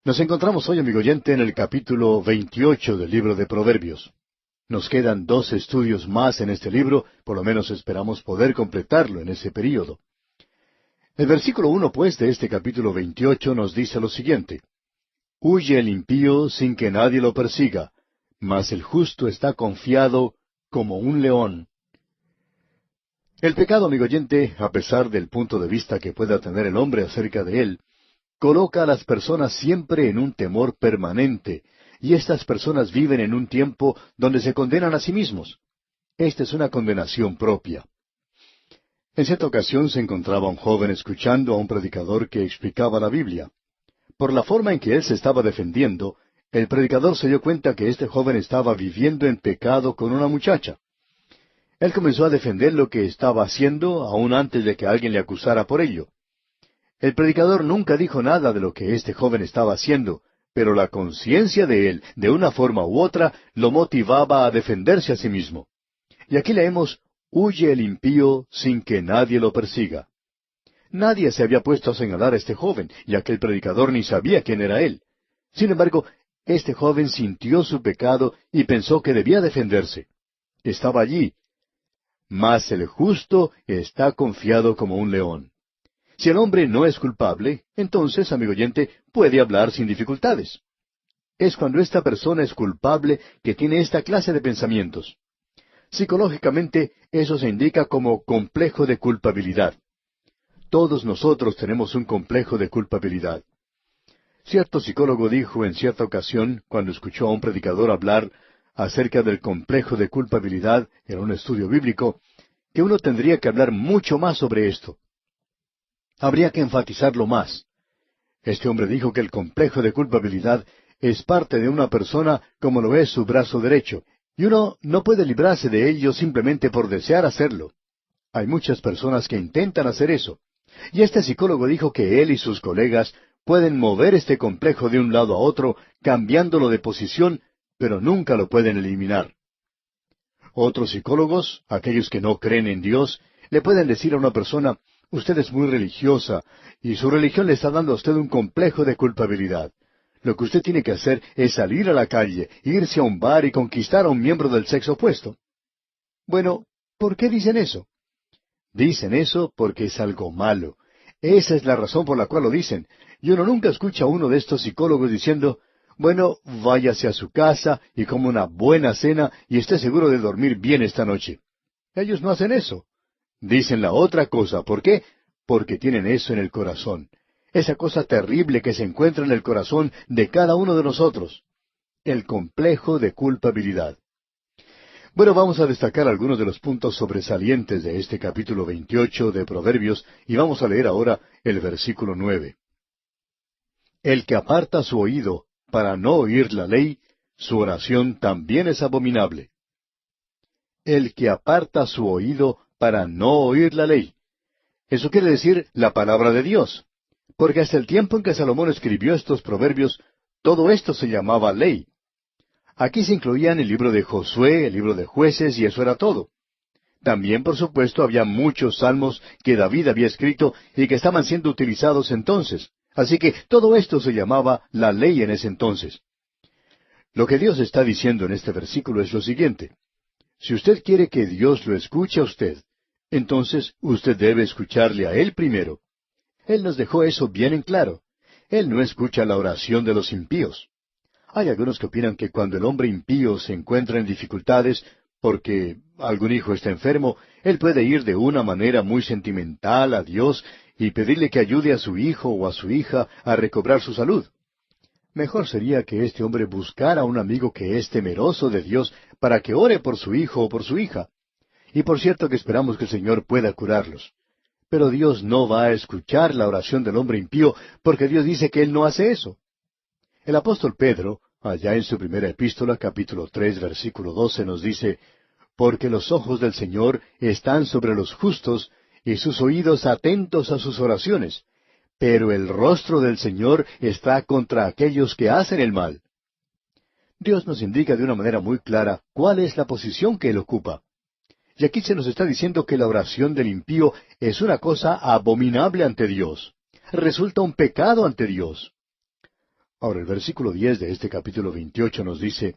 Nos encontramos hoy, amigo oyente, en el capítulo 28 del libro de Proverbios. Nos quedan 2 estudios más en este libro, por lo menos esperamos poder completarlo en ese período. El versículo 1, pues, de este capítulo 28 nos dice lo siguiente: Huye el impío sin que nadie lo persiga, mas el justo está confiado como un león. El pecado, amigo oyente, a pesar del punto de vista que pueda tener el hombre acerca de él, coloca a las personas siempre en un temor permanente, y estas personas viven en un tiempo donde se condenan a sí mismos. Esta es una condenación propia. En cierta ocasión se encontraba un joven escuchando a un predicador que explicaba la Biblia. Por la forma en que él se estaba defendiendo, el predicador se dio cuenta que este joven estaba viviendo en pecado con una muchacha. Él comenzó a defender lo que estaba haciendo aún antes de que alguien le acusara por ello. El predicador nunca dijo nada de lo que este joven estaba haciendo, pero la conciencia de él, de una forma u otra, lo motivaba a defenderse a sí mismo. Y aquí leemos: huye el impío sin que nadie lo persiga. Nadie se había puesto a señalar a este joven, ya que el predicador ni sabía quién era él. Sin embargo, este joven sintió su pecado y pensó que debía defenderse. Estaba allí. Mas el justo está confiado como un león. Si el hombre no es culpable, entonces, amigo oyente, puede hablar sin dificultades. Es cuando esta persona es culpable que tiene esta clase de pensamientos. Psicológicamente, eso se indica como complejo de culpabilidad. Todos nosotros tenemos un complejo de culpabilidad. Cierto psicólogo dijo en cierta ocasión, cuando escuchó a un predicador hablar acerca del complejo de culpabilidad en un estudio bíblico, que uno tendría que hablar mucho más sobre esto. Habría que enfatizarlo más. Este hombre dijo que el complejo de culpabilidad es parte de una persona como lo es su brazo derecho, y uno no puede librarse de ello simplemente por desear hacerlo. Hay muchas personas que intentan hacer eso. Y este psicólogo dijo que él y sus colegas pueden mover este complejo de un lado a otro, cambiándolo de posición, pero nunca lo pueden eliminar. Otros psicólogos, aquellos que no creen en Dios, le pueden decir a una persona: usted es muy religiosa, y su religión le está dando a usted un complejo de culpabilidad. Lo que usted tiene que hacer es salir a la calle, irse a un bar y conquistar a un miembro del sexo opuesto. Bueno, ¿por qué dicen eso? Dicen eso porque es algo malo. Esa es la razón por la cual lo dicen. Y uno nunca escucha a uno de estos psicólogos diciendo: bueno, váyase a su casa y coma una buena cena y esté seguro de dormir bien esta noche. Ellos no hacen eso. Dicen la otra cosa. ¿Por qué? Porque tienen eso en el corazón. Esa cosa terrible que se encuentra en el corazón de cada uno de nosotros. El complejo de culpabilidad. Bueno, vamos a destacar algunos de los puntos sobresalientes de este capítulo 28 de Proverbios y vamos a leer ahora el versículo 9. El que aparta su oído para no oír la ley, su oración también es abominable. El que aparta su oído para no oír la ley. Eso quiere decir la palabra de Dios. Porque hasta el tiempo en que Salomón escribió estos proverbios, todo esto se llamaba ley. Aquí se incluían el libro de Josué, el libro de Jueces, y eso era todo. También, por supuesto, había muchos salmos que David había escrito y que estaban siendo utilizados entonces. Así que todo esto se llamaba la ley en ese entonces. Lo que Dios está diciendo en este versículo es lo siguiente: si usted quiere que Dios lo escuche a usted, entonces usted debe escucharle a Él primero. Él nos dejó eso bien en claro. Él no escucha la oración de los impíos. Hay algunos que opinan que cuando el hombre impío se encuentra en dificultades porque algún hijo está enfermo, él puede ir de una manera muy sentimental a Dios y pedirle que ayude a su hijo o a su hija a recobrar su salud. Mejor sería que este hombre buscara a un amigo que es temeroso de Dios para que ore por su hijo o por su hija. Y por cierto que esperamos que el Señor pueda curarlos. Pero Dios no va a escuchar la oración del hombre impío porque Dios dice que Él no hace eso. El apóstol Pedro, allá en su primera epístola, capítulo 3, versículo 12, nos dice: porque los ojos del Señor están sobre los justos, y sus oídos atentos a sus oraciones. Pero el rostro del Señor está contra aquellos que hacen el mal. Dios nos indica de una manera muy clara cuál es la posición que Él ocupa. Y aquí se nos está diciendo que la oración del impío es una cosa abominable ante Dios. Resulta un pecado ante Dios. Ahora, el versículo 10 de este capítulo 28 nos dice,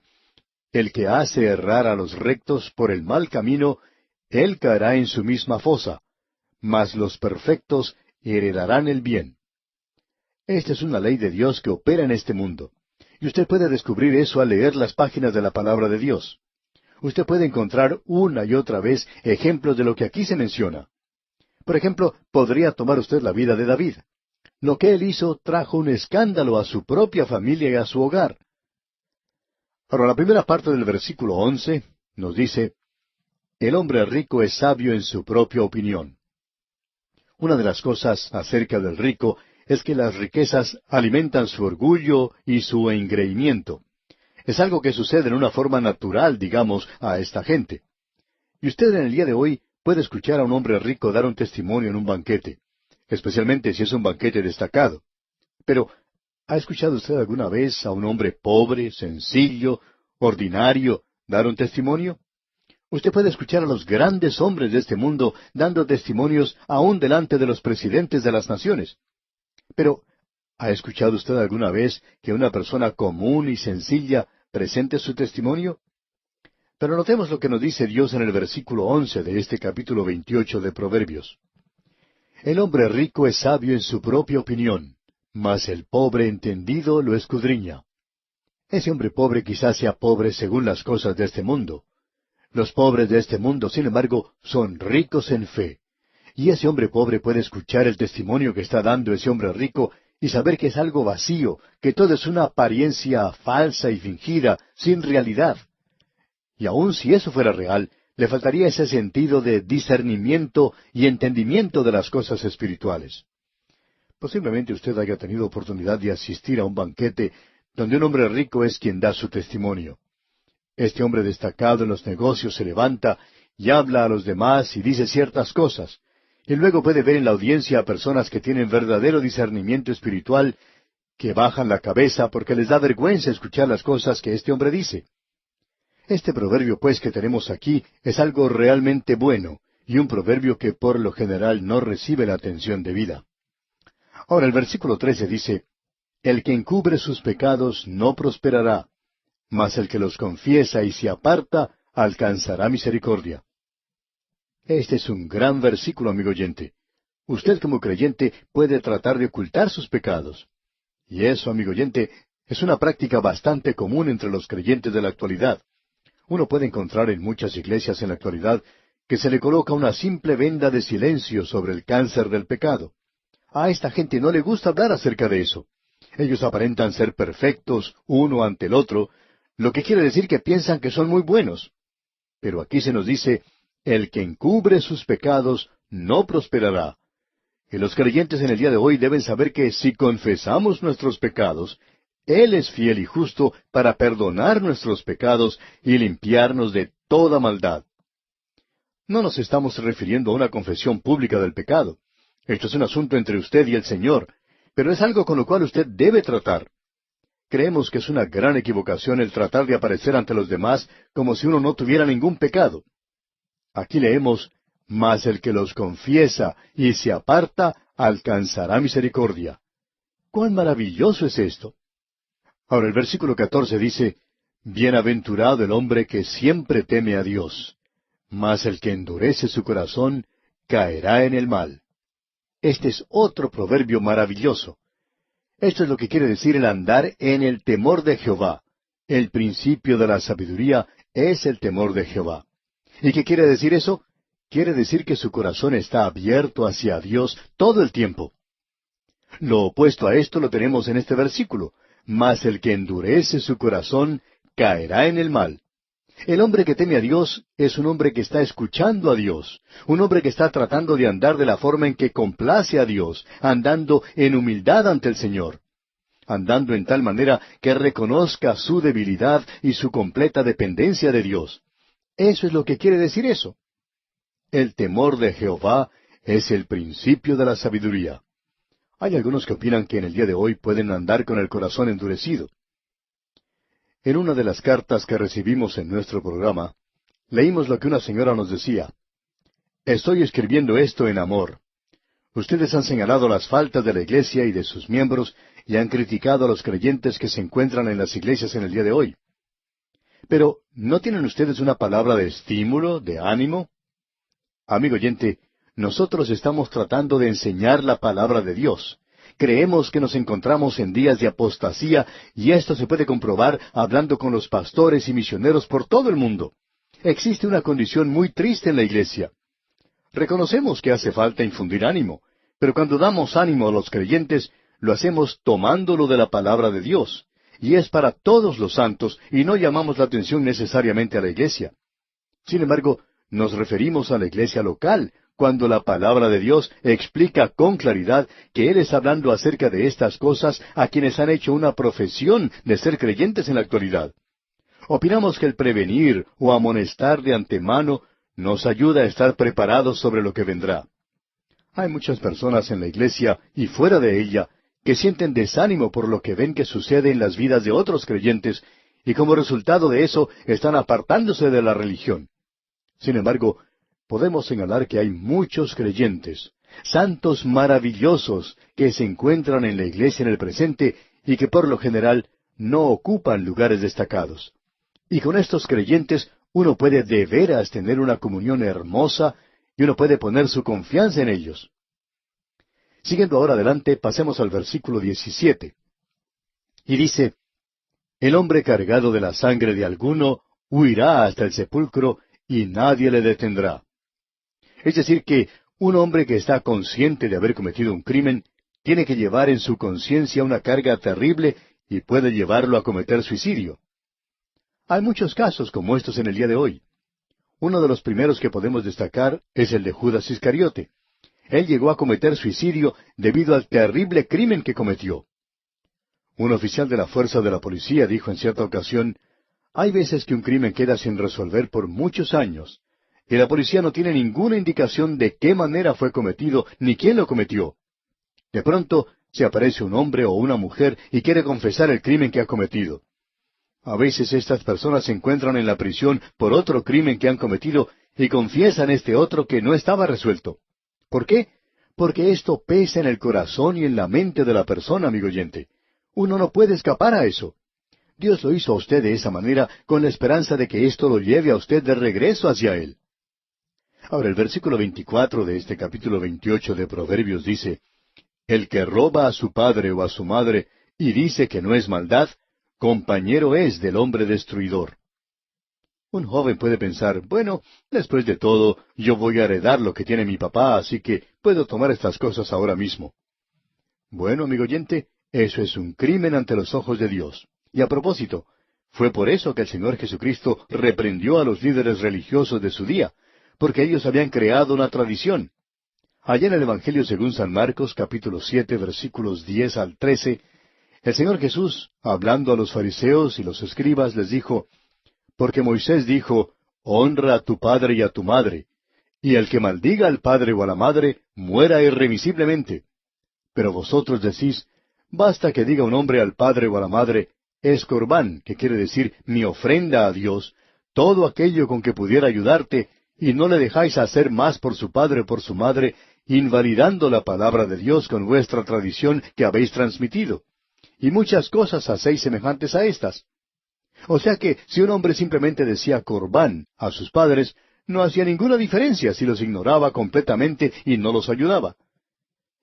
el que hace errar a los rectos por el mal camino, él caerá en su misma fosa, mas los perfectos heredarán el bien. Esta es una ley de Dios que opera en este mundo. Y usted puede descubrir eso al leer las páginas de la palabra de Dios. Usted puede encontrar una y otra vez ejemplos de lo que aquí se menciona. Por ejemplo, podría tomar usted la vida de David. Lo que él hizo trajo un escándalo a su propia familia y a su hogar. Ahora, la primera parte del versículo 11 nos dice, el hombre rico es sabio en su propia opinión. Una de las cosas acerca del rico es que las riquezas alimentan su orgullo y su engreimiento. Es algo que sucede en una forma natural, digamos, a esta gente. Y usted en el día de hoy puede escuchar a un hombre rico dar un testimonio en un banquete, especialmente si es un banquete destacado. Pero, ¿ha escuchado usted alguna vez a un hombre pobre, sencillo, ordinario, dar un testimonio? Usted puede escuchar a los grandes hombres de este mundo dando testimonios aún delante de los presidentes de las naciones. Pero, ¿ha escuchado usted alguna vez que una persona común y sencilla presente su testimonio? Pero notemos lo que nos dice Dios en el versículo 11 de este capítulo 28 de Proverbios. El hombre rico es sabio en su propia opinión, mas el pobre entendido lo escudriña. Ese hombre pobre quizás sea pobre según las cosas de este mundo. Los pobres de este mundo, sin embargo, son ricos en fe. Y ese hombre pobre puede escuchar el testimonio que está dando ese hombre rico y saber que es algo vacío, que todo es una apariencia falsa y fingida, sin realidad. Y aun si eso fuera real, le faltaría ese sentido de discernimiento y entendimiento de las cosas espirituales. Posiblemente usted haya tenido oportunidad de asistir a un banquete donde un hombre rico es quien da su testimonio. Este hombre destacado en los negocios se levanta y habla a los demás y dice ciertas cosas. Y luego puede ver en la audiencia a personas que tienen verdadero discernimiento espiritual, que bajan la cabeza porque les da vergüenza escuchar las cosas que este hombre dice. Este proverbio, pues, que tenemos aquí es algo realmente bueno, y un proverbio que por lo general no recibe la atención debida. Ahora el versículo 13 dice, el que encubre sus pecados no prosperará, mas el que los confiesa y se aparta alcanzará misericordia. Este es un gran versículo, amigo oyente. Usted como creyente puede tratar de ocultar sus pecados. Y eso, amigo oyente, es una práctica bastante común entre los creyentes de la actualidad. Uno puede encontrar en muchas iglesias en la actualidad que se le coloca una simple venda de silencio sobre el cáncer del pecado. A esta gente no le gusta hablar acerca de eso. Ellos aparentan ser perfectos uno ante el otro, lo que quiere decir que piensan que son muy buenos. Pero aquí se nos dice, el que encubre sus pecados no prosperará. Y los creyentes en el día de hoy deben saber que si confesamos nuestros pecados, Él es fiel y justo para perdonar nuestros pecados y limpiarnos de toda maldad. No nos estamos refiriendo a una confesión pública del pecado. Esto es un asunto entre usted y el Señor, pero es algo con lo cual usted debe tratar. Creemos que es una gran equivocación el tratar de aparecer ante los demás como si uno no tuviera ningún pecado. Aquí leemos, mas el que los confiesa y se aparta alcanzará misericordia. ¡Cuán maravilloso es esto! Ahora el versículo 14 dice, bienaventurado el hombre que siempre teme a Dios, mas el que endurece su corazón caerá en el mal. Este es otro proverbio maravilloso. Esto es lo que quiere decir el andar en el temor de Jehová. El principio de la sabiduría es el temor de Jehová. ¿Y qué quiere decir eso? Quiere decir que su corazón está abierto hacia Dios todo el tiempo. Lo opuesto a esto lo tenemos en este versículo. Mas el que endurece su corazón caerá en el mal. El hombre que teme a Dios es un hombre que está escuchando a Dios, un hombre que está tratando de andar de la forma en que complace a Dios, andando en humildad ante el Señor, andando en tal manera que reconozca su debilidad y su completa dependencia de Dios. Eso es lo que quiere decir eso. El temor de Jehová es el principio de la sabiduría. Hay algunos que opinan que en el día de hoy pueden andar con el corazón endurecido. En una de las cartas que recibimos en nuestro programa, leímos lo que una señora nos decía. Estoy escribiendo esto en amor. Ustedes han señalado las faltas de la iglesia y de sus miembros, y han criticado a los creyentes que se encuentran en las iglesias en el día de hoy. Pero, ¿no tienen ustedes una palabra de estímulo, de ánimo? Amigo oyente, nosotros estamos tratando de enseñar la palabra de Dios. Creemos que nos encontramos en días de apostasía, y esto se puede comprobar hablando con los pastores y misioneros por todo el mundo. Existe una condición muy triste en la iglesia. Reconocemos que hace falta infundir ánimo, pero cuando damos ánimo a los creyentes, lo hacemos tomándolo de la palabra de Dios, y es para todos los santos, y no llamamos la atención necesariamente a la iglesia. Sin embargo, nos referimos a la iglesia local, cuando la palabra de Dios explica con claridad que Él está hablando acerca de estas cosas a quienes han hecho una profesión de ser creyentes en la actualidad. Opinamos que el prevenir o amonestar de antemano nos ayuda a estar preparados sobre lo que vendrá. Hay muchas personas en la iglesia y fuera de ella que sienten desánimo por lo que ven que sucede en las vidas de otros creyentes, y como resultado de eso están apartándose de la religión. Sin embargo, podemos señalar que hay muchos creyentes, santos maravillosos, que se encuentran en la iglesia en el presente y que por lo general no ocupan lugares destacados. Y con estos creyentes uno puede de veras tener una comunión hermosa y uno puede poner su confianza en ellos. Siguiendo ahora adelante, pasemos al versículo 17. Y dice, el hombre cargado de la sangre de alguno huirá hasta el sepulcro y nadie le detendrá. Es decir, que un hombre que está consciente de haber cometido un crimen tiene que llevar en su conciencia una carga terrible y puede llevarlo a cometer suicidio. Hay muchos casos como estos en el día de hoy. Uno de los primeros que podemos destacar es el de Judas Iscariote. Él llegó a cometer suicidio debido al terrible crimen que cometió. Un oficial de la fuerza de la policía dijo en cierta ocasión, hay veces que un crimen queda sin resolver por muchos años, y la policía no tiene ninguna indicación de qué manera fue cometido ni quién lo cometió. De pronto se aparece un hombre o una mujer y quiere confesar el crimen que ha cometido. A veces estas personas se encuentran en la prisión por otro crimen que han cometido y confiesan este otro que no estaba resuelto. ¿Por qué? Porque esto pesa en el corazón y en la mente de la persona, amigo oyente. Uno no puede escapar a eso. Dios lo hizo a usted de esa manera con la esperanza de que esto lo lleve a usted de regreso hacia Él. Ahora, el versículo 24 de este capítulo 28 de Proverbios dice, el que roba a su padre o a su madre y dice que no es maldad, compañero es del hombre destruidor. Un joven puede pensar, bueno, después de todo, yo voy a heredar lo que tiene mi papá, así que puedo tomar estas cosas ahora mismo. Bueno, amigo oyente, eso es un crimen ante los ojos de Dios. Y a propósito, fue por eso que el Señor Jesucristo reprendió a los líderes religiosos de su día, porque ellos habían creado una tradición. Allá en el Evangelio según San Marcos, capítulo 7, versículos 10 al 13, el Señor Jesús, hablando a los fariseos y los escribas, les dijo, porque Moisés dijo, honra a tu padre y a tu madre, y el que maldiga al padre o a la madre, muera irremisiblemente. Pero vosotros decís, basta que diga un hombre al padre o a la madre, es corbán, que quiere decir mi ofrenda a Dios, todo aquello con que pudiera ayudarte, y no le dejáis hacer más por su padre o por su madre, invalidando la palabra de Dios con vuestra tradición que habéis transmitido. Y muchas cosas hacéis semejantes a estas. O sea que si un hombre simplemente decía corbán a sus padres, no hacía ninguna diferencia si los ignoraba completamente y no los ayudaba.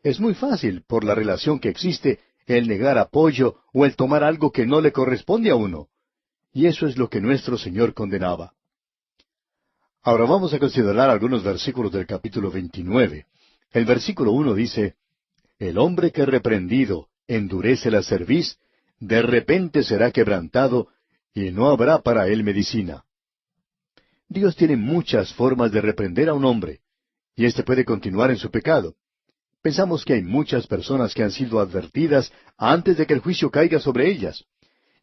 Es muy fácil, por la relación que existe, el negar apoyo o el tomar algo que no le corresponde a uno. Y eso es lo que nuestro Señor condenaba. Ahora vamos a considerar algunos versículos del capítulo 29. El versículo 1 dice, el hombre que reprendido endurece la cerviz, de repente será quebrantado, y no habrá para él medicina. Dios tiene muchas formas de reprender a un hombre, y éste puede continuar en su pecado. Pensamos que hay muchas personas que han sido advertidas antes de que el juicio caiga sobre ellas,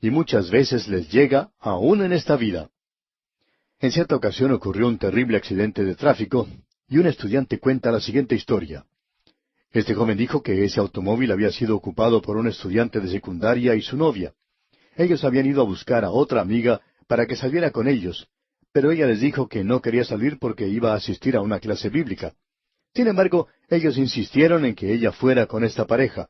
y muchas veces les llega aún en esta vida. En cierta ocasión ocurrió un terrible accidente de tráfico, y un estudiante cuenta la siguiente historia. Este joven dijo que ese automóvil había sido ocupado por un estudiante de secundaria y su novia. Ellos habían ido a buscar a otra amiga para que saliera con ellos, pero ella les dijo que no quería salir porque iba a asistir a una clase bíblica. Sin embargo, ellos insistieron en que ella fuera con esta pareja,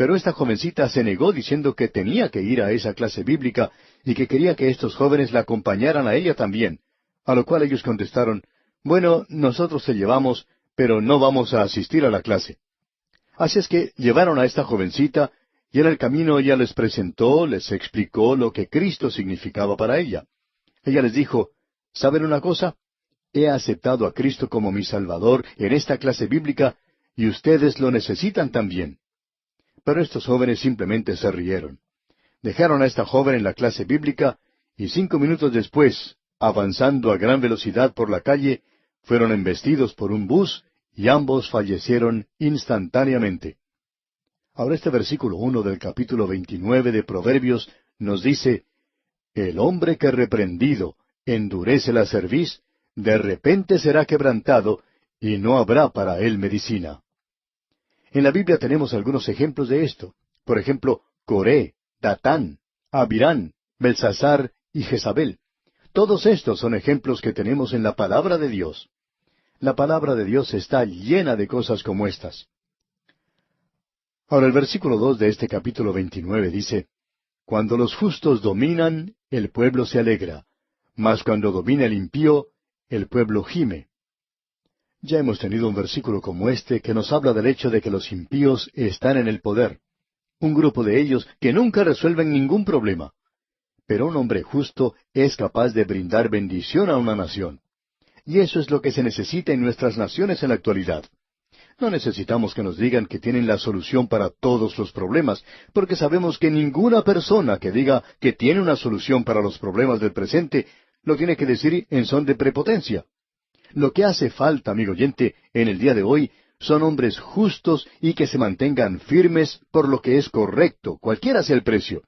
Pero esta jovencita se negó diciendo que tenía que ir a esa clase bíblica y que quería que estos jóvenes la acompañaran a ella también. A lo cual ellos contestaron, bueno, nosotros te llevamos, pero no vamos a asistir a la clase. Así es que llevaron a esta jovencita y en el camino ella les presentó, les explicó lo que Cristo significaba para ella. Ella les dijo, ¿saben una cosa? He aceptado a Cristo como mi Salvador en esta clase bíblica y ustedes lo necesitan también. Pero estos jóvenes simplemente se rieron. Dejaron a esta joven en la clase bíblica y 5 minutos después, avanzando a gran velocidad por la calle, fueron embestidos por un bus y ambos fallecieron instantáneamente. Ahora este versículo 1 del capítulo 29 de Proverbios nos dice, el hombre que reprendido endurece la cerviz, de repente será quebrantado, y no habrá para él medicina. En la Biblia tenemos algunos ejemplos de esto. Por ejemplo, Coré, Datán, Abirán, Belsasar y Jezabel. Todos estos son ejemplos que tenemos en la palabra de Dios. La palabra de Dios está llena de cosas como estas. Ahora el versículo 2 de este capítulo 29 dice, cuando los justos dominan, el pueblo se alegra, mas cuando domina el impío, el pueblo gime. Ya hemos tenido un versículo como este que nos habla del hecho de que los impíos están en el poder. Un grupo de ellos que nunca resuelven ningún problema. Pero un hombre justo es capaz de brindar bendición a una nación. Y eso es lo que se necesita en nuestras naciones en la actualidad. No necesitamos que nos digan que tienen la solución para todos los problemas, porque sabemos que ninguna persona que diga que tiene una solución para los problemas del presente, lo tiene que decir en son de prepotencia. Lo que hace falta, amigo oyente, en el día de hoy, son hombres justos y que se mantengan firmes por lo que es correcto, cualquiera sea el precio.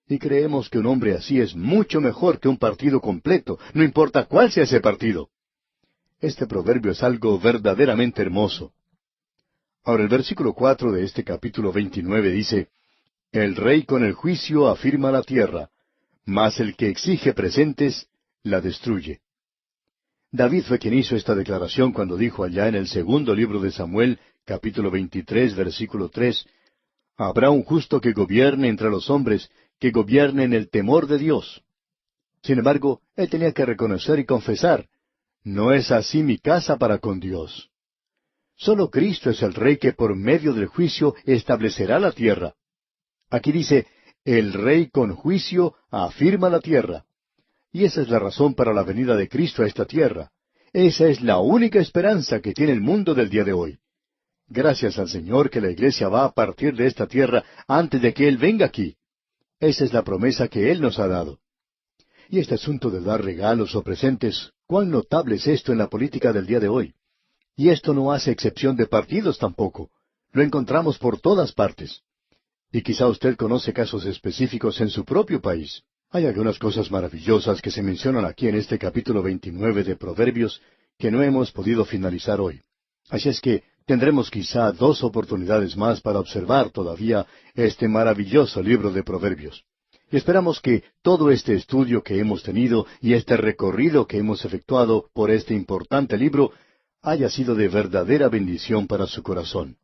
Y creemos que un hombre así es mucho mejor que un partido completo, no importa cuál sea ese partido. Este proverbio es algo verdaderamente hermoso. Ahora el versículo 4 de este capítulo 29 dice, el rey con el juicio afirma la tierra, mas el que exige presentes la destruye. David fue quien hizo esta declaración cuando dijo allá en el segundo libro de Samuel, capítulo 23, versículo 3, habrá un justo que gobierne entre los hombres, que gobierne en el temor de Dios. Sin embargo, él tenía que reconocer y confesar, no es así mi casa para con Dios. Solo Cristo es el Rey que por medio del juicio establecerá la tierra. Aquí dice, el Rey con juicio afirma la tierra. Y esa es la razón para la venida de Cristo a esta tierra. Esa es la única esperanza que tiene el mundo del día de hoy. Gracias al Señor que la iglesia va a partir de esta tierra antes de que Él venga aquí. Esa es la promesa que Él nos ha dado. Y este asunto de dar regalos o presentes, cuán notable es esto en la política del día de hoy. Y esto no hace excepción de partidos tampoco. Lo encontramos por todas partes. Y quizá usted conoce casos específicos en su propio país. Hay algunas cosas maravillosas que se mencionan aquí en este capítulo 29 de Proverbios que no hemos podido finalizar hoy. Así es que tendremos quizá 2 oportunidades más para observar todavía este maravilloso libro de Proverbios. Y esperamos que todo este estudio que hemos tenido y este recorrido que hemos efectuado por este importante libro haya sido de verdadera bendición para su corazón.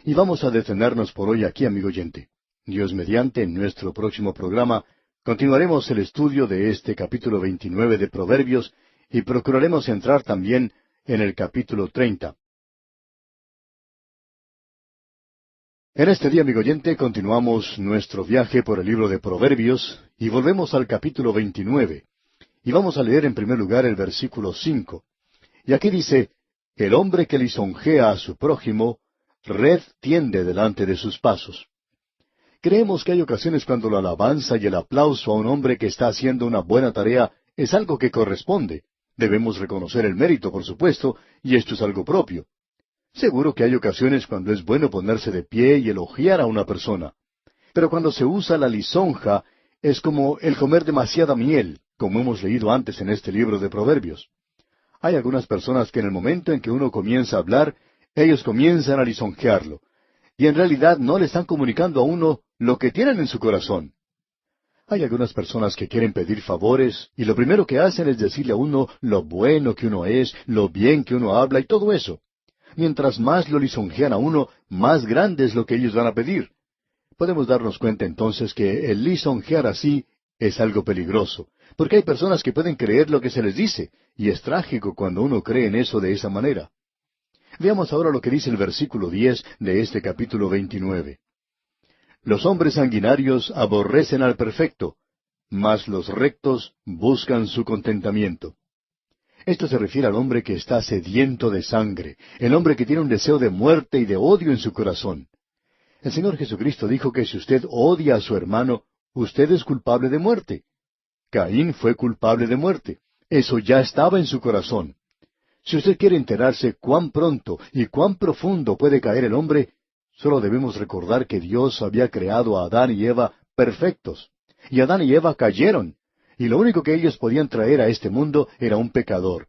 Y vamos a detenernos por hoy aquí, amigo oyente. Dios mediante, en nuestro próximo programa, continuaremos el estudio de este capítulo 29 de Proverbios y procuraremos entrar también en el capítulo 30. En este día, amigo oyente, continuamos nuestro viaje por el libro de Proverbios y volvemos al capítulo 29. Y vamos a leer en primer lugar el versículo 5. Y aquí dice, el hombre que lisonjea a su prójimo, red tiende delante de sus pasos. Creemos que hay ocasiones cuando la alabanza y el aplauso a un hombre que está haciendo una buena tarea es algo que corresponde. Debemos reconocer el mérito, por supuesto, y esto es algo propio. Seguro que hay ocasiones cuando es bueno ponerse de pie y elogiar a una persona. Pero cuando se usa la lisonja, es como el comer demasiada miel, como hemos leído antes en este libro de Proverbios. Hay algunas personas que en el momento en que uno comienza a hablar, ellos comienzan a lisonjearlo. Y en realidad no le están comunicando a uno lo que tienen en su corazón. Hay algunas personas que quieren pedir favores y lo primero que hacen es decirle a uno lo bueno que uno es, lo bien que uno habla y todo eso. mientras más lo lisonjean a uno, más grande es lo que ellos van a pedir. Podemos darnos cuenta entonces que el lisonjear así es algo peligroso, porque hay personas que pueden creer lo que se les dice, y es trágico cuando uno cree en eso de esa manera. Veamos ahora lo que dice el versículo 10 de este capítulo 29. Los hombres sanguinarios aborrecen al perfecto, mas los rectos buscan su contentamiento. Esto se refiere al hombre que está sediento de sangre, el hombre que tiene un deseo de muerte y de odio en su corazón. El Señor Jesucristo dijo que si usted odia a su hermano, usted es culpable de muerte. Caín fue culpable de muerte. Eso ya estaba en su corazón. Si usted quiere enterarse cuán pronto y cuán profundo puede caer el hombre, solo debemos recordar que Dios había creado a Adán y Eva perfectos. Y Adán y Eva cayeron. Y lo único que ellos podían traer a este mundo era un pecador.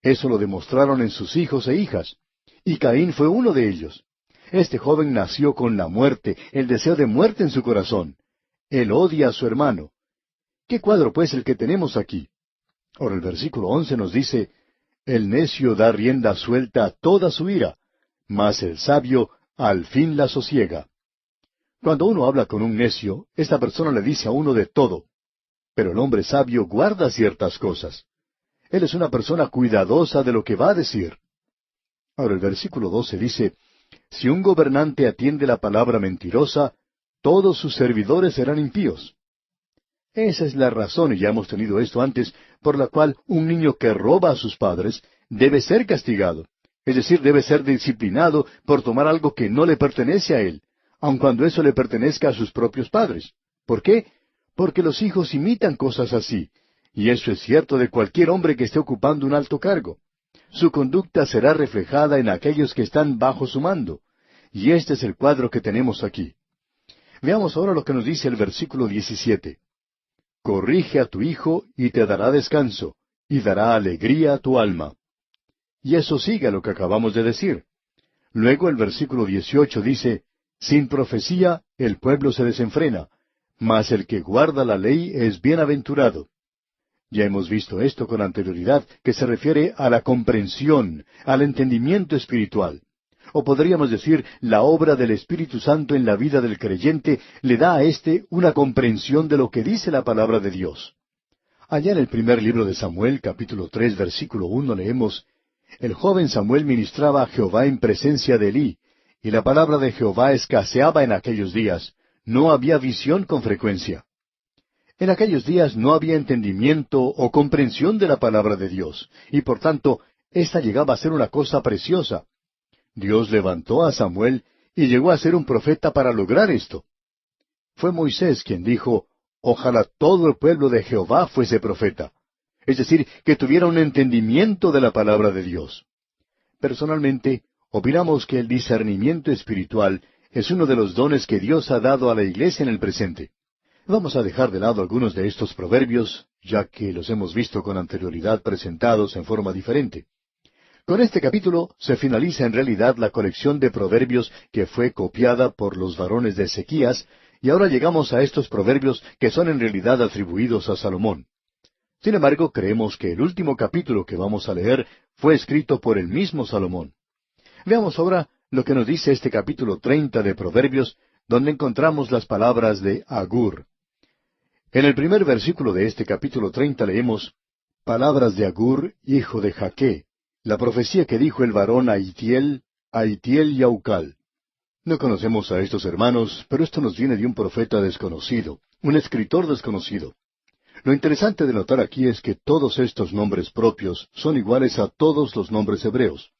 Eso lo demostraron en sus hijos e hijas. Y Caín fue uno de ellos. Este joven nació con la muerte, el deseo de muerte en su corazón. Él odia a su hermano. ¿Qué cuadro pues el que tenemos aquí? Ahora el versículo 11 nos dice, el necio da rienda suelta a toda su ira, mas el sabio al fin la sosiega. Cuando uno habla con un necio, esta persona le dice a uno de todo. Pero el hombre sabio guarda ciertas cosas. Él es una persona cuidadosa de lo que va a decir. Ahora el versículo 12 dice, si un gobernante atiende la palabra mentirosa, todos sus servidores serán impíos. Esa es la razón, y ya hemos tenido esto antes, por la cual un niño que roba a sus padres debe ser castigado. Es decir, debe ser disciplinado por tomar algo que no le pertenece a él, aun cuando eso le pertenezca a sus propios padres. ¿Por qué? Porque los hijos imitan cosas así, y eso es cierto de cualquier hombre que esté ocupando un alto cargo. Su conducta será reflejada en aquellos que están bajo su mando. Y este es el cuadro que tenemos aquí. Veamos ahora lo que nos dice el versículo 17. Corrige a tu hijo y te dará descanso, y dará alegría a tu alma. Y eso sigue a lo que acabamos de decir. Luego el versículo 18 dice, sin profecía el pueblo se desenfrena, mas el que guarda la ley es bienaventurado. Ya hemos visto esto con anterioridad, que se refiere a la comprensión, al entendimiento espiritual. O podríamos decir, la obra del Espíritu Santo en la vida del creyente le da a éste una comprensión de lo que dice la palabra de Dios. Allá en el primer libro de Samuel, capítulo 3, versículo 1, leemos, el joven Samuel ministraba a Jehová en presencia de Elí, y la palabra de Jehová escaseaba en aquellos días, no había visión con frecuencia. En aquellos días no había entendimiento o comprensión de la palabra de Dios, y por tanto, ésta llegaba a ser una cosa preciosa. Dios levantó a Samuel y llegó a ser un profeta para lograr esto. Fue Moisés quien dijo, ojalá todo el pueblo de Jehová fuese profeta. Es decir, que tuviera un entendimiento de la palabra de Dios. Personalmente, opinamos que el discernimiento espiritual es uno de los dones que Dios ha dado a la iglesia en el presente. Vamos a dejar de lado algunos de estos proverbios, ya que los hemos visto con anterioridad presentados en forma diferente. Con este capítulo se finaliza en realidad la colección de proverbios que fue copiada por los varones de Ezequías, y ahora llegamos a estos proverbios que son en realidad atribuidos a Salomón. Sin embargo, creemos que el último capítulo que vamos a leer fue escrito por el mismo Salomón. Veamos ahora lo que nos dice este capítulo 30 de Proverbios, donde encontramos las palabras de Agur. En el primer versículo de este capítulo 30 leemos, palabras de Agur, hijo de Jaque, la profecía que dijo el varón a Itiel y a Ucal. No conocemos a estos hermanos, pero esto nos viene de un profeta desconocido, un escritor desconocido. Lo interesante de notar aquí es que todos estos nombres propios son iguales a todos los nombres hebreos.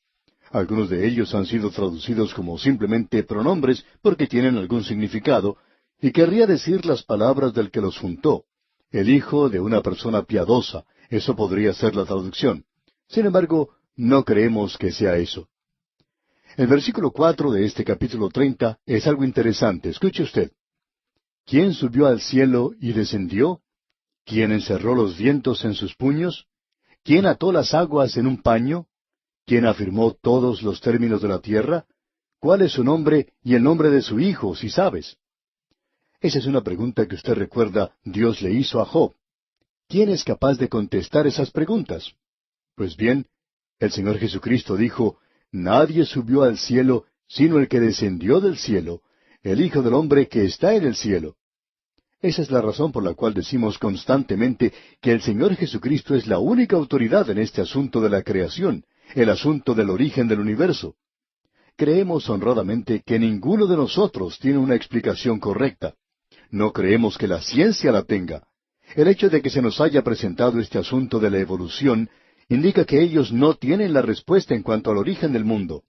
Algunos de ellos han sido traducidos como simplemente pronombres porque tienen algún significado, y querría decir las palabras del que los juntó, el hijo de una persona piadosa. Eso podría ser la traducción. Sin embargo, no creemos que sea eso. El versículo 4 de este capítulo 30 es algo interesante. Escuche usted. ¿Quién subió al cielo y descendió? ¿Quién encerró los vientos en sus puños? ¿Quién ató las aguas en un paño? ¿Quién afirmó todos los términos de la tierra? ¿Cuál es su nombre y el nombre de su hijo, si sabes? Esa es una pregunta que usted recuerda Dios le hizo a Job. ¿Quién es capaz de contestar esas preguntas? Pues bien, el Señor Jesucristo dijo, nadie subió al cielo, sino el que descendió del cielo, el Hijo del Hombre que está en el cielo. Esa es la razón por la cual decimos constantemente que el Señor Jesucristo es la única autoridad en este asunto de la creación, el asunto del origen del universo. Creemos honradamente que ninguno de nosotros tiene una explicación correcta. No creemos que la ciencia la tenga. El hecho de que se nos haya presentado este asunto de la evolución indica que ellos no tienen la respuesta en cuanto al origen del mundo.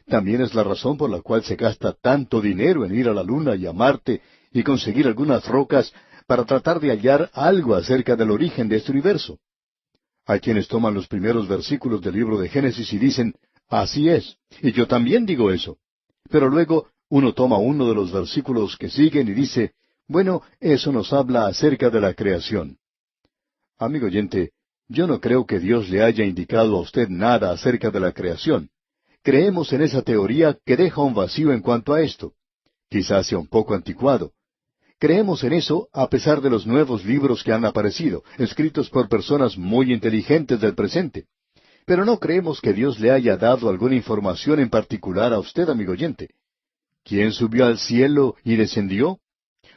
También es la razón por la cual se gasta tanto dinero en ir a la Luna y a Marte y conseguir algunas rocas para tratar de hallar algo acerca del origen de este universo. Hay quienes toman los primeros versículos del libro de Génesis y dicen, así es, y yo también digo eso. Pero luego uno toma uno de los versículos que siguen y dice, bueno, eso nos habla acerca de la creación. Amigo oyente, yo no creo que Dios le haya indicado a usted nada acerca de la creación. Creemos en esa teoría que deja un vacío en cuanto a esto. Quizás sea un poco anticuado. Creemos en eso a pesar de los nuevos libros que han aparecido, escritos por personas muy inteligentes del presente. Pero no creemos que Dios le haya dado alguna información en particular a usted, amigo oyente. ¿Quién subió al cielo y descendió?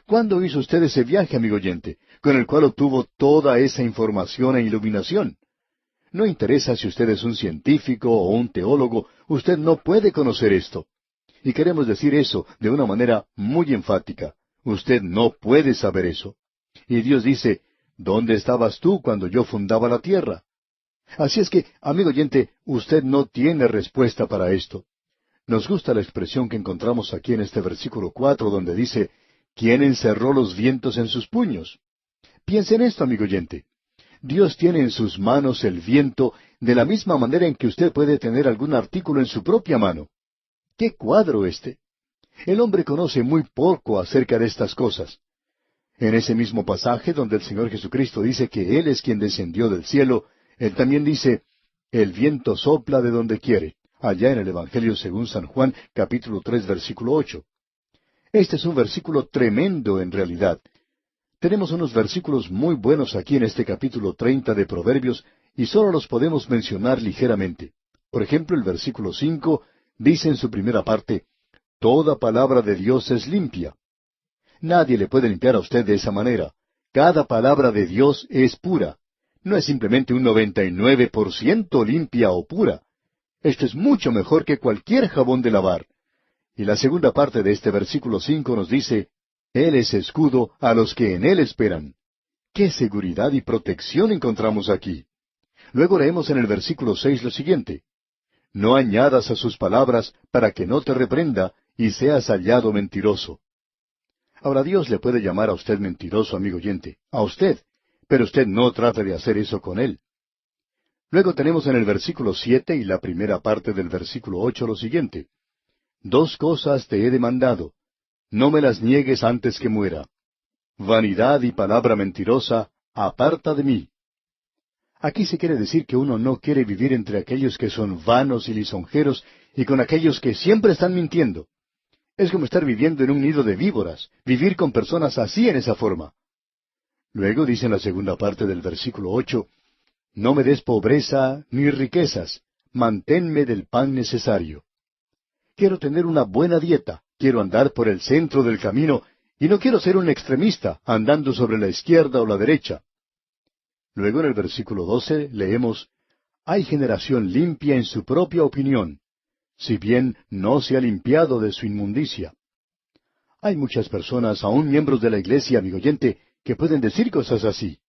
¿Cuándo hizo usted ese viaje, amigo oyente, con el cual obtuvo toda esa información e iluminación? No interesa si usted es un científico o un teólogo, usted no puede conocer esto. Y queremos decir eso de una manera muy enfática. Usted no puede saber eso. Y Dios dice, ¿dónde estabas tú cuando yo fundaba la tierra? Así es que, amigo oyente, usted no tiene respuesta para esto. Nos gusta la expresión que encontramos aquí en este versículo 4, donde dice, ¿quién encerró los vientos en sus puños? Piense en esto, amigo oyente. Dios tiene en sus manos el viento de la misma manera en que usted puede tener algún artículo en su propia mano. ¡Qué cuadro este! El hombre conoce muy poco acerca de estas cosas. En ese mismo pasaje donde el Señor Jesucristo dice que Él es quien descendió del cielo, Él también dice, el viento sopla de donde quiere, allá en el Evangelio según San Juan, capítulo 3, versículo 8. Este es un versículo tremendo en realidad. Tenemos unos versículos muy buenos aquí en este capítulo 30 de Proverbios, y solo los podemos mencionar ligeramente. Por ejemplo, el versículo 5 dice en su primera parte, toda palabra de Dios es limpia. Nadie le puede limpiar a usted de esa manera. Cada palabra de Dios es pura. No es simplemente un 99% limpia o pura. Esto es mucho mejor que cualquier jabón de lavar. Y la segunda parte de este versículo 5 nos dice, Él es escudo a los que en Él esperan. ¡Qué seguridad y protección encontramos aquí! Luego leemos en el versículo 6 lo siguiente, no añadas a sus palabras para que no te reprenda y seas hallado mentiroso. Ahora Dios le puede llamar a usted mentiroso, amigo oyente, a usted, pero usted no trate de hacer eso con Él. Luego tenemos en el versículo 7 y la primera parte del versículo 8 lo siguiente, dos cosas te he demandado, no me las niegues antes que muera. Vanidad y palabra mentirosa, aparta de mí. Aquí se quiere decir que uno no quiere vivir entre aquellos que son vanos y lisonjeros y con aquellos que siempre están mintiendo. Es como estar viviendo en un nido de víboras, vivir con personas así en esa forma. Luego dice en la segunda parte del versículo 8, no me des pobreza ni riquezas, manténme del pan necesario. Quiero tener una buena dieta, quiero andar por el centro del camino, y no quiero ser un extremista, andando sobre la izquierda o la derecha. Luego en el versículo 12 leemos, hay generación limpia en su propia opinión, si bien no se ha limpiado de su inmundicia. Hay muchas personas, aun miembros de la iglesia, amigo oyente, que pueden decir cosas así.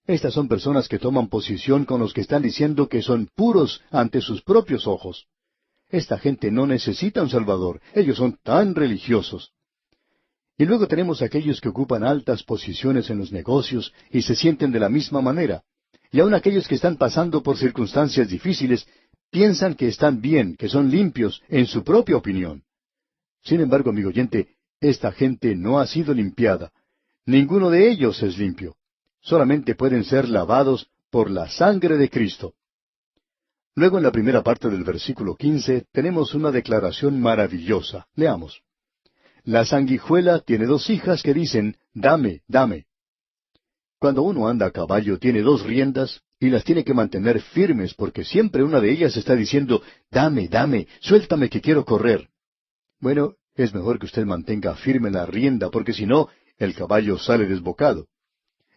Estas son personas que toman posición con los que están diciendo que son puros ante sus propios ojos. Esta gente no necesita un Salvador, ellos son tan religiosos. Y luego tenemos aquellos que ocupan altas posiciones en los negocios y se sienten de la misma manera. Y aun aquellos que están pasando por circunstancias difíciles piensan que están bien, que son limpios en su propia opinión. Sin embargo, amigo oyente, esta gente no ha sido limpiada. Ninguno de ellos es limpio. Solamente pueden ser lavados por la sangre de Cristo. Luego en la primera parte del versículo 15 tenemos una declaración maravillosa. Leamos. La sanguijuela tiene dos hijas que dicen, dame, dame. Cuando uno anda a caballo tiene dos riendas y las tiene que mantener firmes, porque siempre una de ellas está diciendo, dame, dame, suéltame que quiero correr. Bueno, es mejor que usted mantenga firme la rienda, porque si no, el caballo sale desbocado.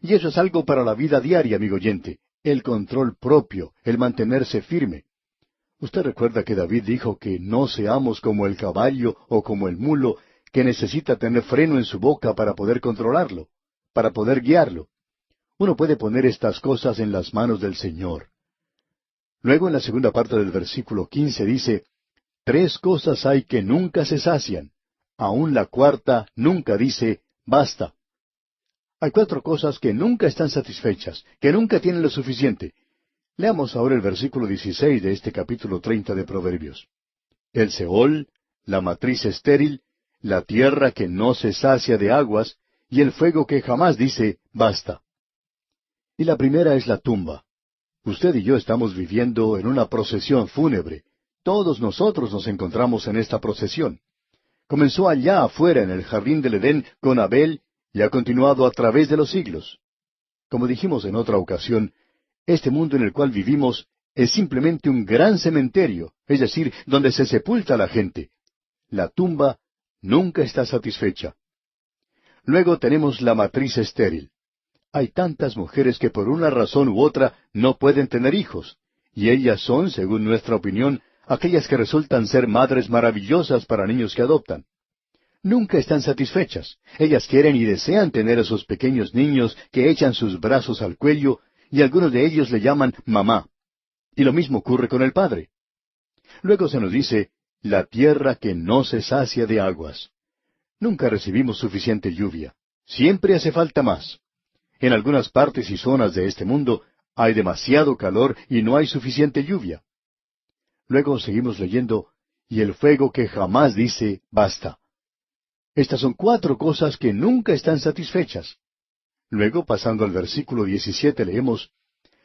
Y eso es algo para la vida diaria, amigo oyente, el control propio, el mantenerse firme. Usted recuerda que David dijo que no seamos como el caballo o como el mulo, que necesita tener freno en su boca para poder controlarlo, para poder guiarlo. Uno puede poner estas cosas en las manos del Señor. Luego en la segunda parte del versículo 15 dice, 3 cosas hay que nunca se sacian. Aún la cuarta nunca dice, basta. Hay 4 cosas que nunca están satisfechas, que nunca tienen lo suficiente. Leamos ahora el versículo 16 de este capítulo 30 de Proverbios. El Seol, la matriz estéril, la tierra que no se sacia de aguas, y el fuego que jamás dice, basta. Y la primera es la tumba. Usted y yo estamos viviendo en una procesión fúnebre. Todos nosotros nos encontramos en esta procesión. Comenzó allá afuera en el jardín del Edén con Abel y ha continuado a través de los siglos. Como dijimos en otra ocasión, este mundo en el cual vivimos es simplemente un gran cementerio, es decir, donde se sepulta a la gente. La tumba nunca está satisfecha. Luego tenemos la matriz estéril. Hay tantas mujeres que por una razón u otra no pueden tener hijos, y ellas son, según nuestra opinión, aquellas que resultan ser madres maravillosas para niños que adoptan. Nunca están satisfechas. Ellas quieren y desean tener esos pequeños niños que echan sus brazos al cuello, y algunos de ellos le llaman mamá. Y lo mismo ocurre con el padre. Luego se nos dice, la tierra que no se sacia de aguas. Nunca recibimos suficiente lluvia. Siempre hace falta más. En algunas partes y zonas de este mundo hay demasiado calor y no hay suficiente lluvia. Luego seguimos leyendo, y el fuego que jamás dice, basta. Estas son 4 cosas que nunca están satisfechas. Luego, pasando al versículo 17, leemos,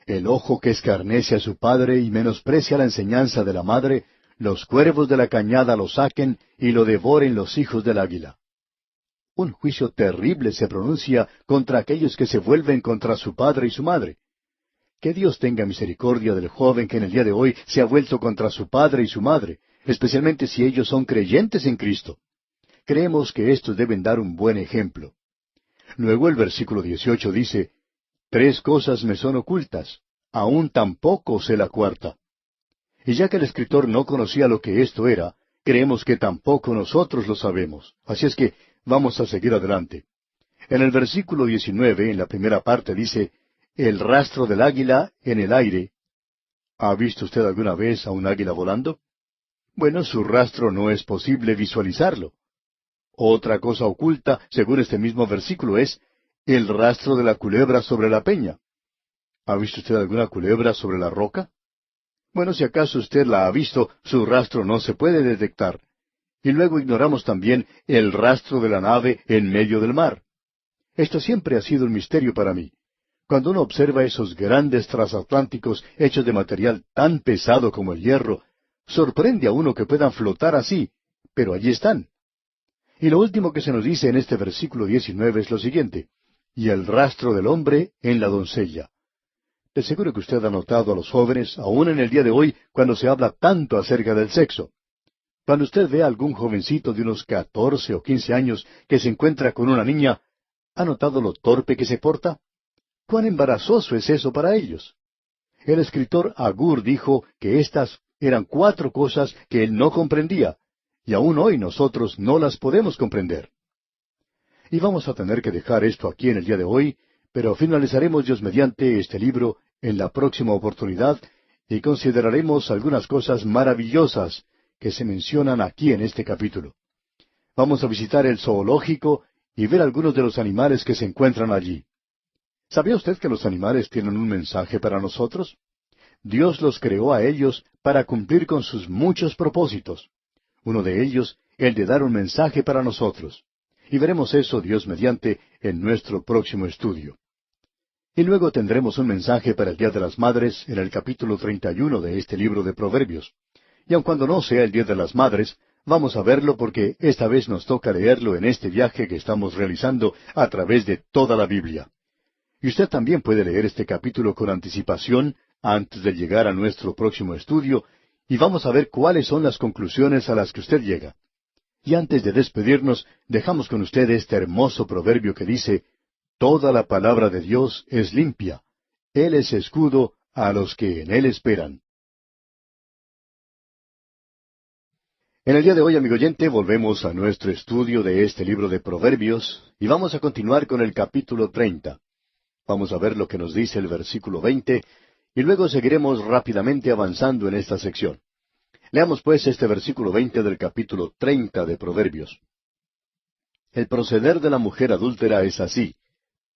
el ojo que escarnece a su padre y menosprecia la enseñanza de la madre, los cuervos de la cañada lo saquen y lo devoren los hijos del águila. Un juicio terrible se pronuncia contra aquellos que se vuelven contra su padre y su madre. Que Dios tenga misericordia del joven que en el día de hoy se ha vuelto contra su padre y su madre, especialmente si ellos son creyentes en Cristo. Creemos que estos deben dar un buen ejemplo. Luego el versículo 18 dice, 3 cosas me son ocultas, aún tampoco sé la cuarta. Y ya que el escritor no conocía lo que esto era, creemos que tampoco nosotros lo sabemos. Así es que vamos a seguir adelante. En el versículo 19, en la primera parte, dice, el rastro del águila en el aire. ¿Ha visto usted alguna vez a un águila volando? Bueno, su rastro no es posible visualizarlo. Otra cosa oculta, según este mismo versículo, es el rastro de la culebra sobre la peña. ¿Ha visto usted alguna culebra sobre la roca? Bueno, si acaso usted la ha visto, su rastro no se puede detectar. Y luego ignoramos también el rastro de la nave en medio del mar. Esto siempre ha sido un misterio para mí. Cuando uno observa esos grandes transatlánticos hechos de material tan pesado como el hierro, sorprende a uno que puedan flotar así, pero allí están. Y lo último que se nos dice en este versículo 19 es lo siguiente, y el rastro del hombre en la doncella. De seguro que usted ha notado a los jóvenes, aún en el día de hoy, cuando se habla tanto acerca del sexo. Cuando usted ve a algún jovencito de unos 14 o 15 años que se encuentra con una niña, ¿ha notado lo torpe que se porta? ¿Cuán embarazoso es eso para ellos? El escritor Agur dijo que estas eran 4 cosas que él no comprendía, y aún hoy nosotros no las podemos comprender. Y vamos a tener que dejar esto aquí en el día de hoy, pero finalizaremos Dios mediante este libro en la próxima oportunidad y consideraremos algunas cosas maravillosas que se mencionan aquí en este capítulo. Vamos a visitar el zoológico y ver algunos de los animales que se encuentran allí. ¿Sabía usted que los animales tienen un mensaje para nosotros? Dios los creó a ellos para cumplir con sus muchos propósitos. Uno de ellos, el de dar un mensaje para nosotros. Y veremos eso, Dios mediante, en nuestro próximo estudio. Y luego tendremos un mensaje para el Día de las Madres en el capítulo 31 de este libro de Proverbios. Y aun cuando no sea el Día de las Madres, vamos a verlo porque esta vez nos toca leerlo en este viaje que estamos realizando a través de toda la Biblia. Y usted también puede leer este capítulo con anticipación antes de llegar a nuestro próximo estudio, y vamos a ver cuáles son las conclusiones a las que usted llega. Y antes de despedirnos, dejamos con usted este hermoso proverbio que dice, toda la palabra de Dios es limpia. Él es escudo a los que en Él esperan. En el día de hoy, amigo oyente, volvemos a nuestro estudio de este libro de Proverbios, y vamos a continuar con el capítulo 30. Vamos a ver lo que nos dice el versículo 20, y luego seguiremos rápidamente avanzando en esta sección. Leamos pues este versículo 20 del capítulo 30 de Proverbios. El proceder de la mujer adúltera es así: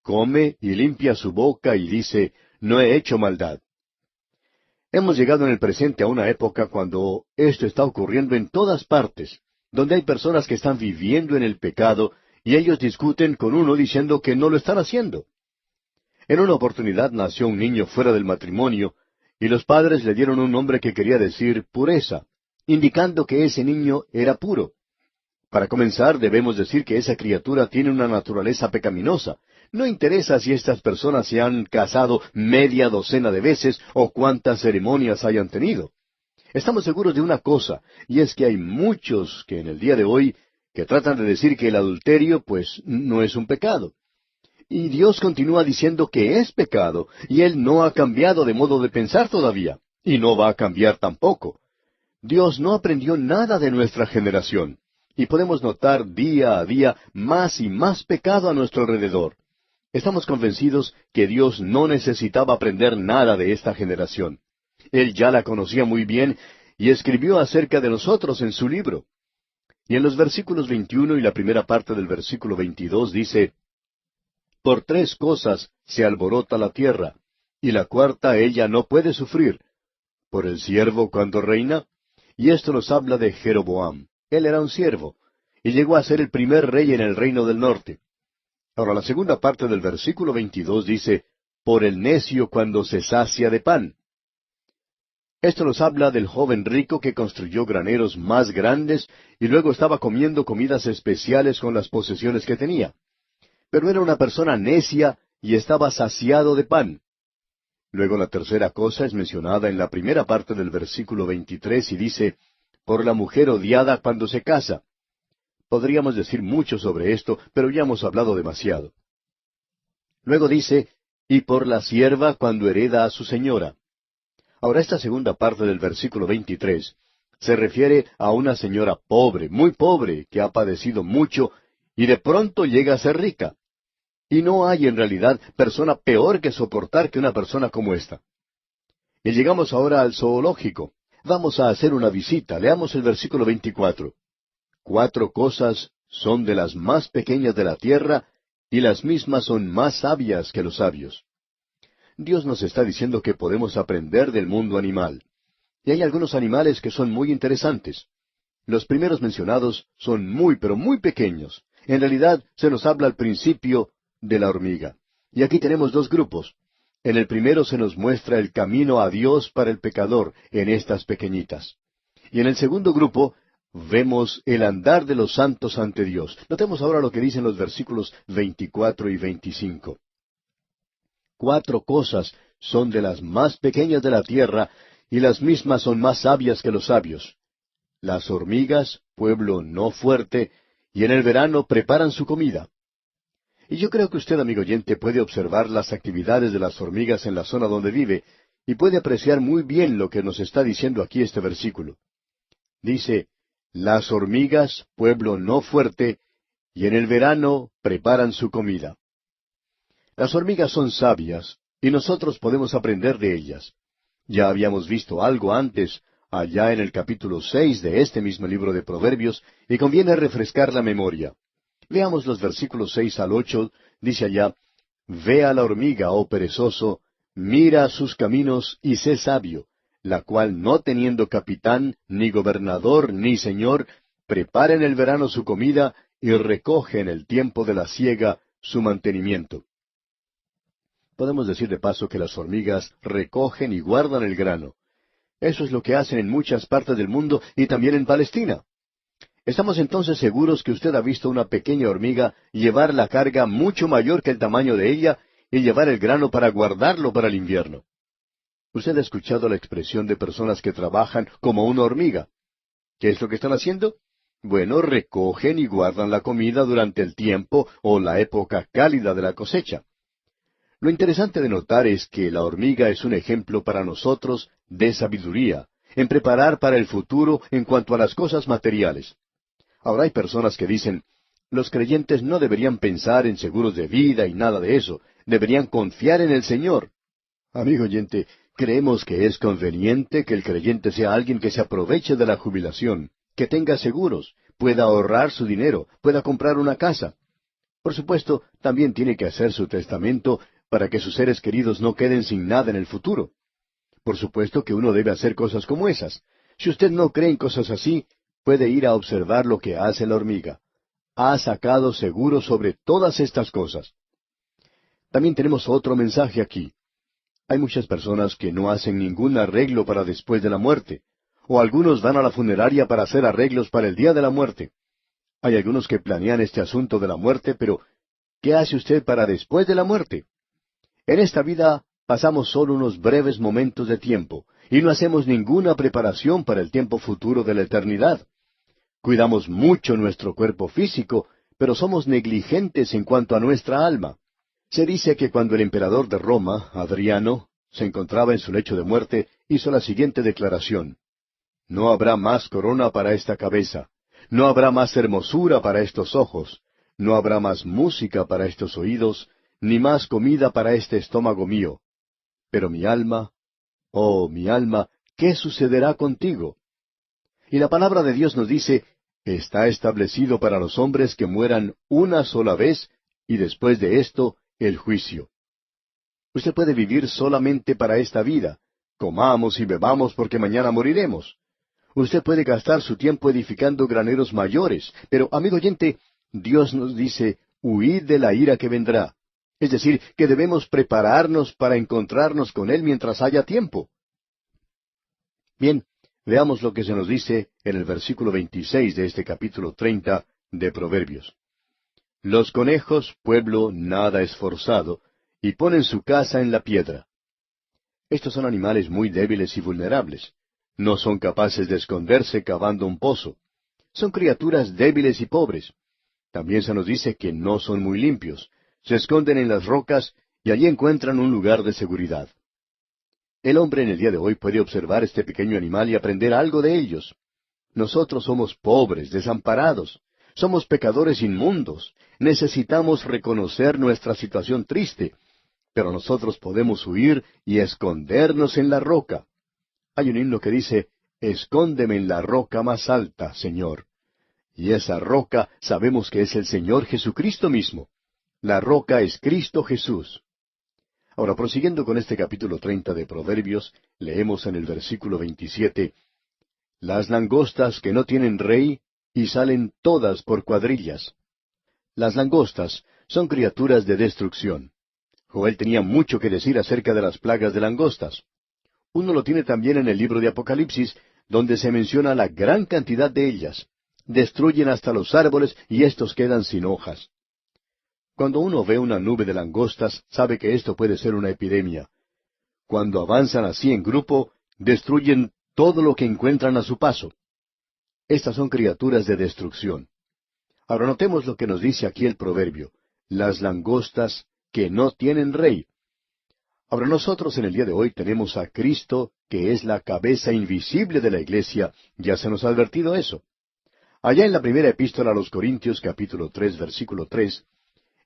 come y limpia su boca y dice, no he hecho maldad. Hemos llegado en el presente a una época cuando esto está ocurriendo en todas partes, donde hay personas que están viviendo en el pecado y ellos discuten con uno diciendo que no lo están haciendo. En una oportunidad nació un niño fuera del matrimonio, y los padres le dieron un nombre que quería decir pureza, indicando que ese niño era puro. Para comenzar, debemos decir que esa criatura tiene una naturaleza pecaminosa. No interesa si estas personas se han casado media docena de veces o cuántas ceremonias hayan tenido. Estamos seguros de una cosa, y es que hay muchos que en el día de hoy que tratan de decir que el adulterio, pues, no es un pecado. Y Dios continúa diciendo que es pecado, y Él no ha cambiado de modo de pensar todavía, y no va a cambiar tampoco. Dios no aprendió nada de nuestra generación, y podemos notar día a día más y más pecado a nuestro alrededor. Estamos convencidos que Dios no necesitaba aprender nada de esta generación. Él ya la conocía muy bien y escribió acerca de nosotros en su libro. Y en los versículos 21 y la primera parte del versículo 22 dice, por 3 cosas se alborota la tierra, y la cuarta ella no puede sufrir. Por el siervo cuando reina, y esto nos habla de Jeroboam. Él era un siervo, y llegó a ser el primer rey en el reino del norte. Ahora la segunda parte del versículo 22 dice, por el necio cuando se sacia de pan. Esto nos habla del joven rico que construyó graneros más grandes y luego estaba comiendo comidas especiales con las posesiones que tenía. Pero era una persona necia y estaba saciado de pan. Luego la tercera cosa es mencionada en la primera parte del versículo 23 y dice, por la mujer odiada cuando se casa. Podríamos decir mucho sobre esto, pero ya hemos hablado demasiado. Luego dice, y por la sierva cuando hereda a su señora. Ahora esta segunda parte del versículo 23 se refiere a una señora pobre, muy pobre, que ha padecido mucho y de pronto llega a ser rica. Y no hay en realidad persona peor que soportar que una persona como esta. Y llegamos ahora al zoológico. Vamos a hacer una visita. Leamos el versículo 24. 4 cosas son de las más pequeñas de la tierra, y las mismas son más sabias que los sabios. Dios nos está diciendo que podemos aprender del mundo animal. Y hay algunos animales que son muy interesantes. Los primeros mencionados son muy, pero muy pequeños. En realidad, se nos habla al principio de la hormiga. Y aquí tenemos 2 grupos. En el primero se nos muestra el camino a Dios para el pecador en estas pequeñitas. Y en el segundo grupo vemos el andar de los santos ante Dios. Notemos ahora lo que dicen los versículos 24 y 25. 4 cosas son de las más pequeñas de la tierra, y las mismas son más sabias que los sabios. Las hormigas, pueblo no fuerte, y en el verano preparan su comida. Y yo creo que usted, amigo oyente, puede observar las actividades de las hormigas en la zona donde vive, y puede apreciar muy bien lo que nos está diciendo aquí este versículo. Dice, las hormigas, pueblo no fuerte, y en el verano preparan su comida. Las hormigas son sabias, y nosotros podemos aprender de ellas. Ya habíamos visto algo antes, allá en el capítulo 6 de este mismo libro de Proverbios, y conviene refrescar la memoria. Veamos los versículos 6 al 8, dice allá, ve a la hormiga, oh perezoso, mira sus caminos y sé sabio, la cual no teniendo capitán, ni gobernador, ni señor, prepara en el verano su comida y recoge en el tiempo de la siega su mantenimiento. Podemos decir de paso que las hormigas recogen y guardan el grano. Eso es lo que hacen en muchas partes del mundo y también en Palestina. Estamos entonces seguros que usted ha visto una pequeña hormiga llevar la carga mucho mayor que el tamaño de ella, y llevar el grano para guardarlo para el invierno. Usted ha escuchado la expresión de personas que trabajan como una hormiga. ¿Qué es lo que están haciendo? Bueno, recogen y guardan la comida durante el tiempo o la época cálida de la cosecha. Lo interesante de notar es que la hormiga es un ejemplo para nosotros de sabiduría, en preparar para el futuro en cuanto a las cosas materiales. Ahora hay personas que dicen, los creyentes no deberían pensar en seguros de vida y nada de eso, deberían confiar en el Señor. Amigo oyente, creemos que es conveniente que el creyente sea alguien que se aproveche de la jubilación, que tenga seguros, pueda ahorrar su dinero, pueda comprar una casa. Por supuesto, también tiene que hacer su testamento para que sus seres queridos no queden sin nada en el futuro. Por supuesto que uno debe hacer cosas como esas. Si usted no cree en cosas así, puede ir a observar lo que hace la hormiga. Ha sacado seguro sobre todas estas cosas. También tenemos otro mensaje aquí. Hay muchas personas que no hacen ningún arreglo para después de la muerte, o algunos van a la funeraria para hacer arreglos para el día de la muerte. Hay algunos que planean este asunto de la muerte, pero ¿qué hace usted para después de la muerte? En esta vida pasamos solo unos breves momentos de tiempo, y no hacemos ninguna preparación para el tiempo futuro de la eternidad. Cuidamos mucho nuestro cuerpo físico, pero somos negligentes en cuanto a nuestra alma. Se dice que cuando el emperador de Roma, Adriano, se encontraba en su lecho de muerte, hizo la siguiente declaración: No habrá más corona para esta cabeza, no habrá más hermosura para estos ojos, no habrá más música para estos oídos, ni más comida para este estómago mío. Pero mi alma, oh mi alma, ¿qué sucederá contigo? Y la palabra de Dios nos dice, está establecido para los hombres que mueran una sola vez, y después de esto, el juicio. Usted puede vivir solamente para esta vida. Comamos y bebamos porque mañana moriremos. Usted puede gastar su tiempo edificando graneros mayores, pero, amigo oyente, Dios nos dice, huid de la ira que vendrá. Es decir, que debemos prepararnos para encontrarnos con Él mientras haya tiempo. Bien, veamos lo que se nos dice en el versículo 26 de este capítulo 30 de Proverbios. Los conejos, pueblo nada esforzado, y ponen su casa en la piedra. Estos son animales muy débiles y vulnerables. No son capaces de esconderse cavando un pozo. Son criaturas débiles y pobres. También se nos dice que no son muy limpios. Se esconden en las rocas y allí encuentran un lugar de seguridad. El hombre en el día de hoy puede observar este pequeño animal y aprender algo de ellos. Nosotros somos pobres, desamparados. Somos pecadores inmundos. Necesitamos reconocer nuestra situación triste. Pero nosotros podemos huir y escondernos en la roca. Hay un himno que dice, escóndeme en la roca más alta, Señor. Y esa roca sabemos que es el Señor Jesucristo mismo. La roca es Cristo Jesús. Ahora, prosiguiendo con este capítulo 30 de Proverbios, leemos en el versículo 27, Las langostas que no tienen rey, y salen todas por cuadrillas. Las langostas son criaturas de destrucción. Joel tenía mucho que decir acerca de las plagas de langostas. Uno lo tiene también en el libro de Apocalipsis, donde se menciona la gran cantidad de ellas. Destruyen hasta los árboles y éstos quedan sin hojas. Cuando uno ve una nube de langostas, sabe que esto puede ser una epidemia. Cuando avanzan así en grupo, destruyen todo lo que encuentran a su paso. Estas son criaturas de destrucción. Ahora notemos lo que nos dice aquí el proverbio. Las langostas que no tienen rey. Ahora nosotros en el día de hoy tenemos a Cristo, que es la cabeza invisible de la iglesia. Ya se nos ha advertido eso. Allá en la primera epístola a los Corintios, capítulo 3, versículo 3,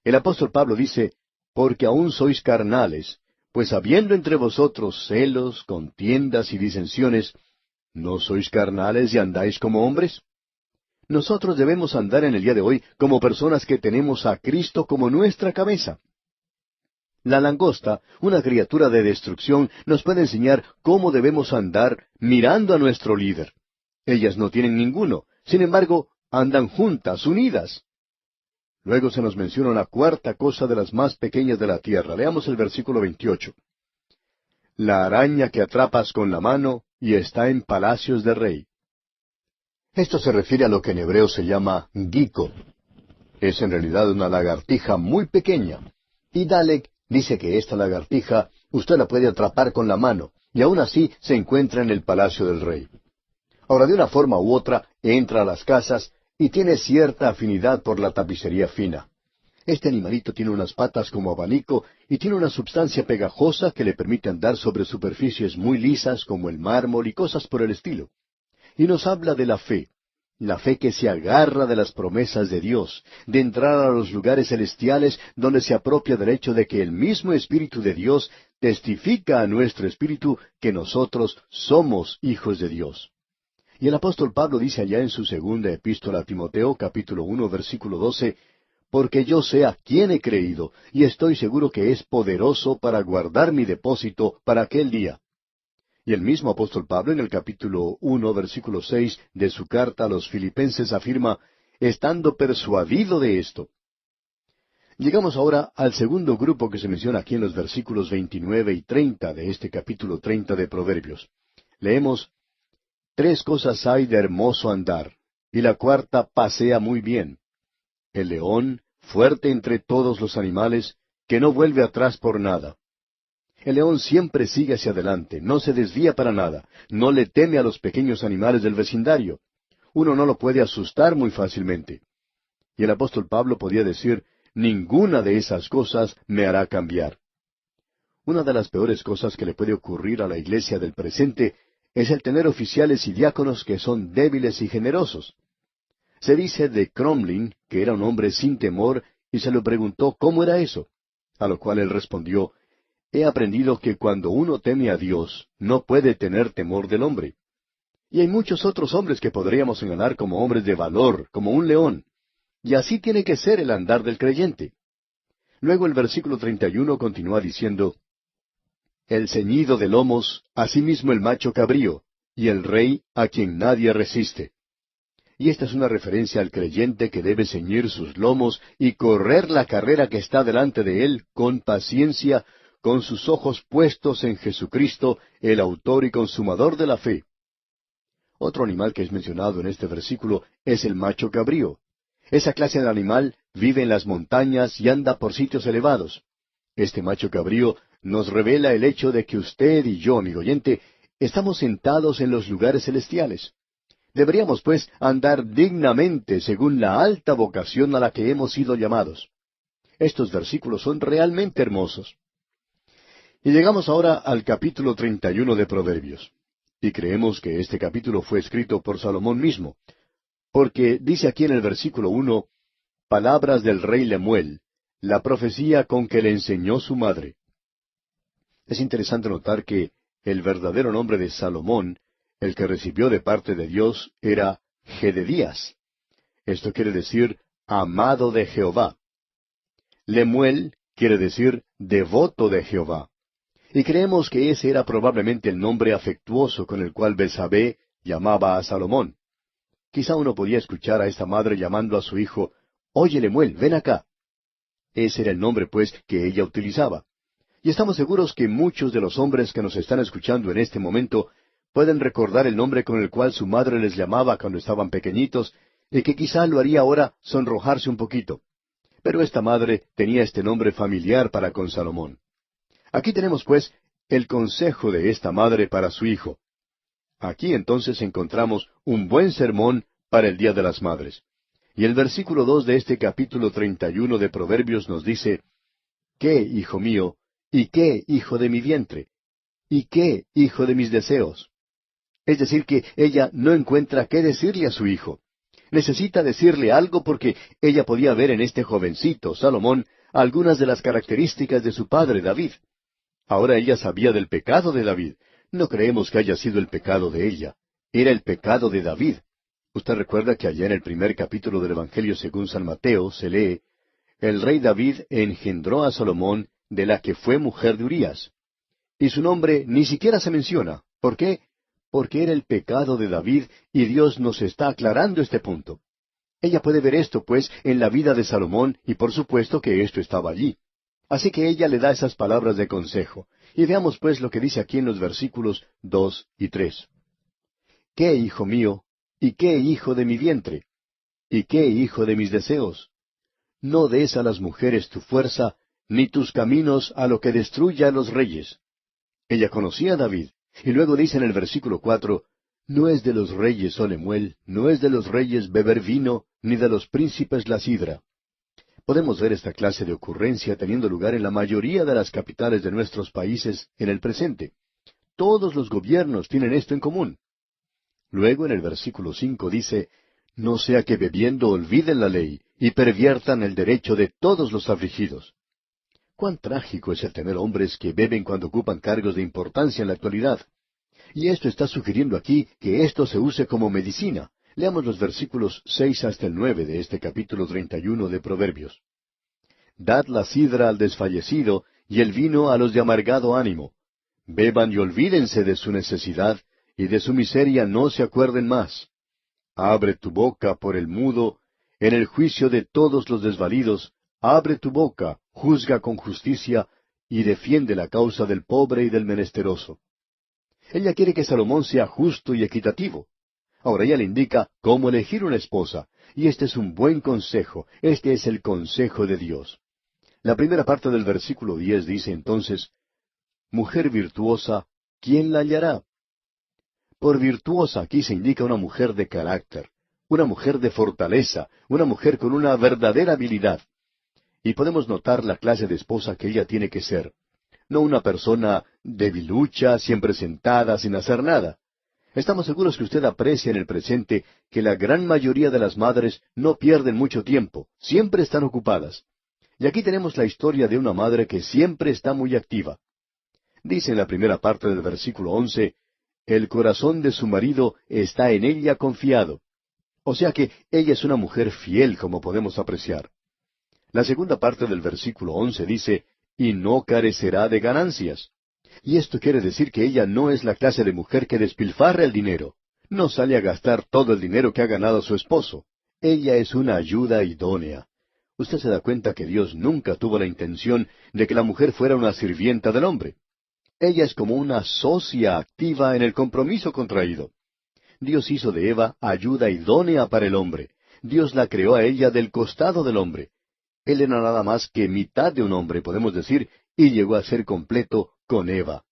el apóstol Pablo dice, Porque aún sois carnales, pues habiendo entre vosotros celos, contiendas y disensiones, ¿no sois carnales y andáis como hombres? Nosotros debemos andar en el día de hoy como personas que tenemos a Cristo como nuestra cabeza. La langosta, una criatura de destrucción, nos puede enseñar cómo debemos andar mirando a nuestro líder. Ellas no tienen ninguno, sin embargo, andan juntas, unidas. Luego se nos menciona una cuarta cosa de las más pequeñas de la tierra. Leamos el versículo 28. La araña que atrapas con la mano y está en palacios de rey. Esto se refiere a lo que en hebreo se llama gico. Es en realidad una lagartija muy pequeña. Y Dalek Dice que esta lagartija usted la puede atrapar con la mano, y aún así se encuentra en el palacio del rey. Ahora, de una forma u otra, entra a las casas y tiene cierta afinidad por la tapicería fina. Este animalito tiene unas patas como abanico y tiene una substancia pegajosa que le permite andar sobre superficies muy lisas como el mármol y cosas por el estilo. Y nos habla de la fe que se agarra de las promesas de Dios, de entrar a los lugares celestiales donde se apropia del hecho de que el mismo Espíritu de Dios testifica a nuestro espíritu que nosotros somos hijos de Dios. Y el apóstol Pablo dice allá en su segunda epístola a Timoteo, capítulo 1, versículo 12, porque yo sé a quién he creído, y estoy seguro que es poderoso para guardar mi depósito para aquel día. Y el mismo apóstol Pablo en el capítulo 1, versículo 6 de su carta a los Filipenses afirma, estando persuadido de esto. Llegamos ahora al segundo grupo que se menciona aquí en los versículos 29 y 30 de este capítulo 30 de Proverbios. Leemos, tres cosas hay de hermoso andar, y la cuarta pasea muy bien. El león, fuerte entre todos los animales, que no vuelve atrás por nada. El león siempre sigue hacia adelante, no se desvía para nada, no le teme a los pequeños animales del vecindario. Uno no lo puede asustar muy fácilmente. Y el apóstol Pablo podía decir, ninguna de esas cosas me hará cambiar. Una de las peores cosas que le puede ocurrir a la iglesia del presente es el tener oficiales y diáconos que son débiles y generosos. Se dice de Cromlin que era un hombre sin temor y se le preguntó cómo era eso, a lo cual él respondió, he aprendido que cuando uno teme a Dios, no puede tener temor del hombre. Y hay muchos otros hombres que podríamos señalar como hombres de valor, como un león. Y así tiene que ser el andar del creyente. Luego el versículo 31 continúa diciendo, el ceñido de lomos, asimismo el macho cabrío, y el rey a quien nadie resiste. Y esta es una referencia al creyente que debe ceñir sus lomos y correr la carrera que está delante de él con paciencia, con sus ojos puestos en Jesucristo, el autor y consumador de la fe. Otro animal que es mencionado en este versículo es el macho cabrío. Esa clase de animal vive en las montañas y anda por sitios elevados. Este macho cabrío nos revela el hecho de que usted y yo, amigo oyente, estamos sentados en los lugares celestiales. Deberíamos, pues, andar dignamente según la alta vocación a la que hemos sido llamados. Estos versículos son realmente hermosos. Y llegamos ahora al capítulo 31 de Proverbios. Y creemos que este capítulo fue escrito por Salomón mismo, porque dice aquí en el versículo 1, palabras del rey Lemuel, la profecía con que le enseñó su madre. Es interesante notar que el verdadero nombre de Salomón, el que recibió de parte de Dios, era Jededías. Esto quiere decir amado de Jehová. Lemuel quiere decir devoto de Jehová. Y creemos que ese era probablemente el nombre afectuoso con el cual Betsabé llamaba a Salomón. Quizá uno podía escuchar a esta madre llamando a su hijo, oye Lemuel, ven acá. Ese era el nombre, pues, que ella utilizaba. Y estamos seguros que muchos de los hombres que nos están escuchando en este momento pueden recordar el nombre con el cual su madre les llamaba cuando estaban pequeñitos, y que quizá lo haría ahora sonrojarse un poquito. Pero esta madre tenía este nombre familiar para con Salomón. Aquí tenemos, pues, el consejo de esta madre para su hijo. Aquí entonces encontramos un buen sermón para el Día de las Madres. Y el versículo 2 de este capítulo 31 de Proverbios nos dice, ¿qué, hijo mío? ¿Y qué, hijo de mi vientre? ¿Y qué, hijo de mis deseos? Es decir, que ella no encuentra qué decirle a su hijo. Necesita decirle algo porque ella podía ver en este jovencito, Salomón, algunas de las características de su padre David. Ahora ella sabía del pecado de David. No creemos que haya sido el pecado de ella. Era el pecado de David. Usted recuerda que allá en el primer capítulo del Evangelio según San Mateo se lee, el rey David engendró a Salomón de la que fue mujer de Urías. Y su nombre ni siquiera se menciona. ¿Por qué? Porque era el pecado de David y Dios nos está aclarando este punto. Ella puede ver esto, pues, en la vida de Salomón y por supuesto que esto estaba allí. Así que ella le da esas palabras de consejo. Y veamos pues lo que dice aquí en los versículos 2 y 3. ¿Qué, hijo mío? ¿Y qué, hijo de mi vientre? ¿Y qué, hijo de mis deseos? No des a las mujeres tu fuerza, ni tus caminos a lo que destruya a los reyes. Ella conocía a David, y luego dice en el versículo 4, no es de los reyes, oh Lemuel, no es de los reyes beber vino, ni de los príncipes la sidra. Podemos ver esta clase de ocurrencia teniendo lugar en la mayoría de las capitales de nuestros países en el presente. Todos los gobiernos tienen esto en común. Luego en el versículo 5 dice, no sea que bebiendo olviden la ley y perviertan el derecho de todos los afligidos. Cuán trágico es el tener hombres que beben cuando ocupan cargos de importancia en la actualidad. Y esto está sugiriendo aquí que esto se use como medicina. Leamos los versículos 6 hasta el 9 de este capítulo 31 de Proverbios. Dad la sidra al desfallecido y el vino a los de amargado ánimo. Beban y olvídense de su necesidad, y de su miseria no se acuerden más. Abre tu boca por el mudo, en el juicio de todos los desvalidos, abre tu boca, juzga con justicia, y defiende la causa del pobre y del menesteroso. Ella quiere que Salomón sea justo y equitativo. Ahora ella le indica cómo elegir una esposa, y este es un buen consejo, este es el consejo de Dios. La primera parte del versículo 10 dice entonces, mujer virtuosa, ¿quién la hallará? Por virtuosa aquí se indica una mujer de carácter, una mujer de fortaleza, una mujer con una verdadera habilidad. Y podemos notar la clase de esposa que ella tiene que ser. No una persona debilucha, siempre sentada, sin hacer nada. Estamos seguros que usted aprecia en el presente que la gran mayoría de las madres no pierden mucho tiempo, siempre están ocupadas. Y aquí tenemos la historia de una madre que siempre está muy activa. Dice en la primera parte del versículo 11, el corazón de su marido está en ella confiado. O sea que ella es una mujer fiel, como podemos apreciar. La segunda parte del versículo 11 dice, y no carecerá de ganancias. Y esto quiere decir que ella no es la clase de mujer que despilfarra el dinero. No sale a gastar todo el dinero que ha ganado su esposo. Ella es una ayuda idónea. Usted se da cuenta que Dios nunca tuvo la intención de que la mujer fuera una sirvienta del hombre. Ella es como una socia activa en el compromiso contraído. Dios hizo de Eva ayuda idónea para el hombre. Dios la creó a ella del costado del hombre. Él era nada más que mitad de un hombre, podemos decir, y llegó a ser completo con Eva.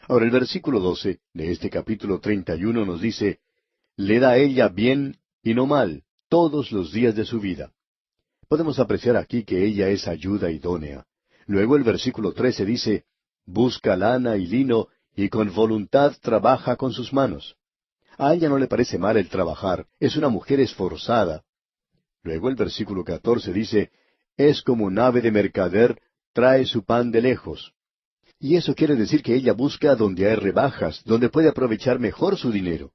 Ahora el versículo 12 de este capítulo 31 nos dice, le da a ella bien y no mal todos los días de su vida. Podemos apreciar aquí que ella es ayuda idónea. Luego el versículo 13 dice, busca lana y lino, y con voluntad trabaja con sus manos. A ella no le parece mal el trabajar, es una mujer esforzada. Luego el versículo 14 dice, es como un ave de mercader, trae su pan de lejos. Y eso quiere decir que ella busca donde hay rebajas, donde puede aprovechar mejor su dinero.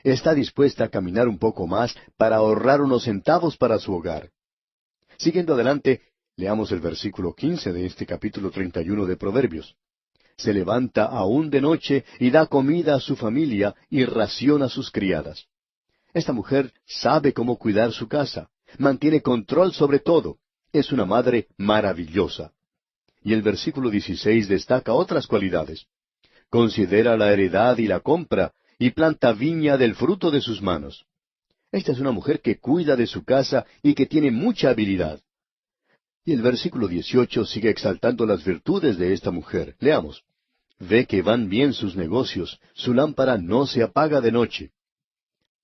Está dispuesta a caminar un poco más para ahorrar unos centavos para su hogar. Siguiendo adelante, leamos el versículo 15 de este capítulo 31 de Proverbios. Se levanta aún de noche y da comida a su familia y ración a sus criadas. Esta mujer sabe cómo cuidar su casa, mantiene control sobre todo. Es una madre maravillosa. Y el versículo 16 destaca otras cualidades. Considera la heredad y la compra, y planta viña del fruto de sus manos. Esta es una mujer que cuida de su casa y que tiene mucha habilidad. Y el versículo 18 sigue exaltando las virtudes de esta mujer. Leamos. Ve que van bien sus negocios, su lámpara no se apaga de noche.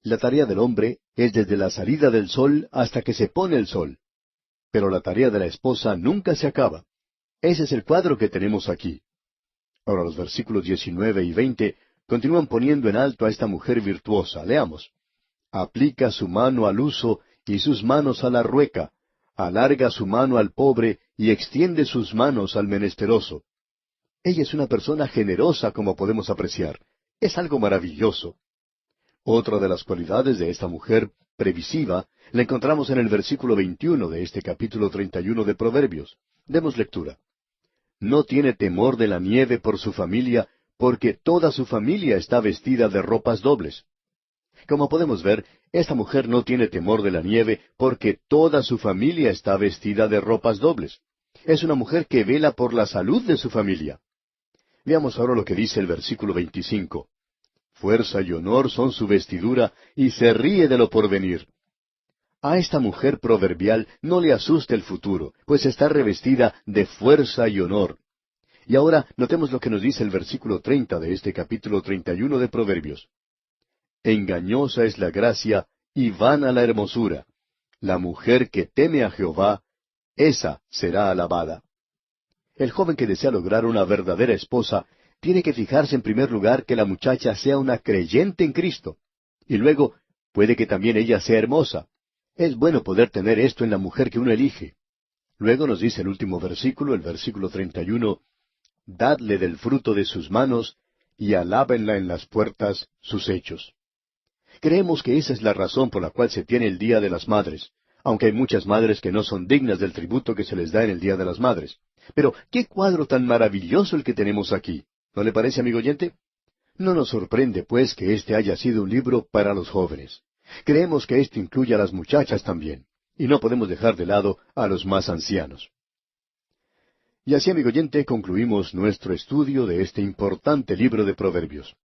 La tarea del hombre es desde la salida del sol hasta que se pone el sol. Pero la tarea de la esposa nunca se acaba. Ese es el cuadro que tenemos aquí. Ahora los versículos 19 y 20 continúan poniendo en alto a esta mujer virtuosa. Leamos. Aplica su mano al uso y sus manos a la rueca. Alarga su mano al pobre y extiende sus manos al menesteroso. Ella es una persona generosa, como podemos apreciar. Es algo maravilloso. Otra de las cualidades de esta mujer previsiva la encontramos en el versículo 21 de este capítulo 31 de Proverbios. Demos lectura. No tiene temor de la nieve por su familia, porque toda su familia está vestida de ropas dobles. Como podemos ver, esta mujer no tiene temor de la nieve porque toda su familia está vestida de ropas dobles. Es una mujer que vela por la salud de su familia. Veamos ahora lo que dice el versículo 25. Fuerza y honor son su vestidura, y se ríe de lo porvenir. A esta mujer proverbial no le asusta el futuro, pues está revestida de fuerza y honor. Y ahora notemos lo que nos dice el versículo 30 de este capítulo 31 de Proverbios. Engañosa es la gracia y vana la hermosura. La mujer que teme a Jehová, esa será alabada. El joven que desea lograr una verdadera esposa tiene que fijarse en primer lugar que la muchacha sea una creyente en Cristo. Y luego, puede que también ella sea hermosa. Es bueno poder tener esto en la mujer que uno elige. Luego nos dice el último versículo, el versículo 31, Dadle del fruto de sus manos, y alábenla en las puertas sus hechos. Creemos que esa es la razón por la cual se tiene el Día de las Madres, aunque hay muchas madres que no son dignas del tributo que se les da en el Día de las Madres. Pero, ¿qué cuadro tan maravilloso el que tenemos aquí? ¿No le parece, amigo oyente? No nos sorprende, pues, que este haya sido un libro para los jóvenes. Creemos que esto incluye a las muchachas también, y no podemos dejar de lado a los más ancianos. Y así, amigo oyente, concluimos nuestro estudio de este importante libro de Proverbios.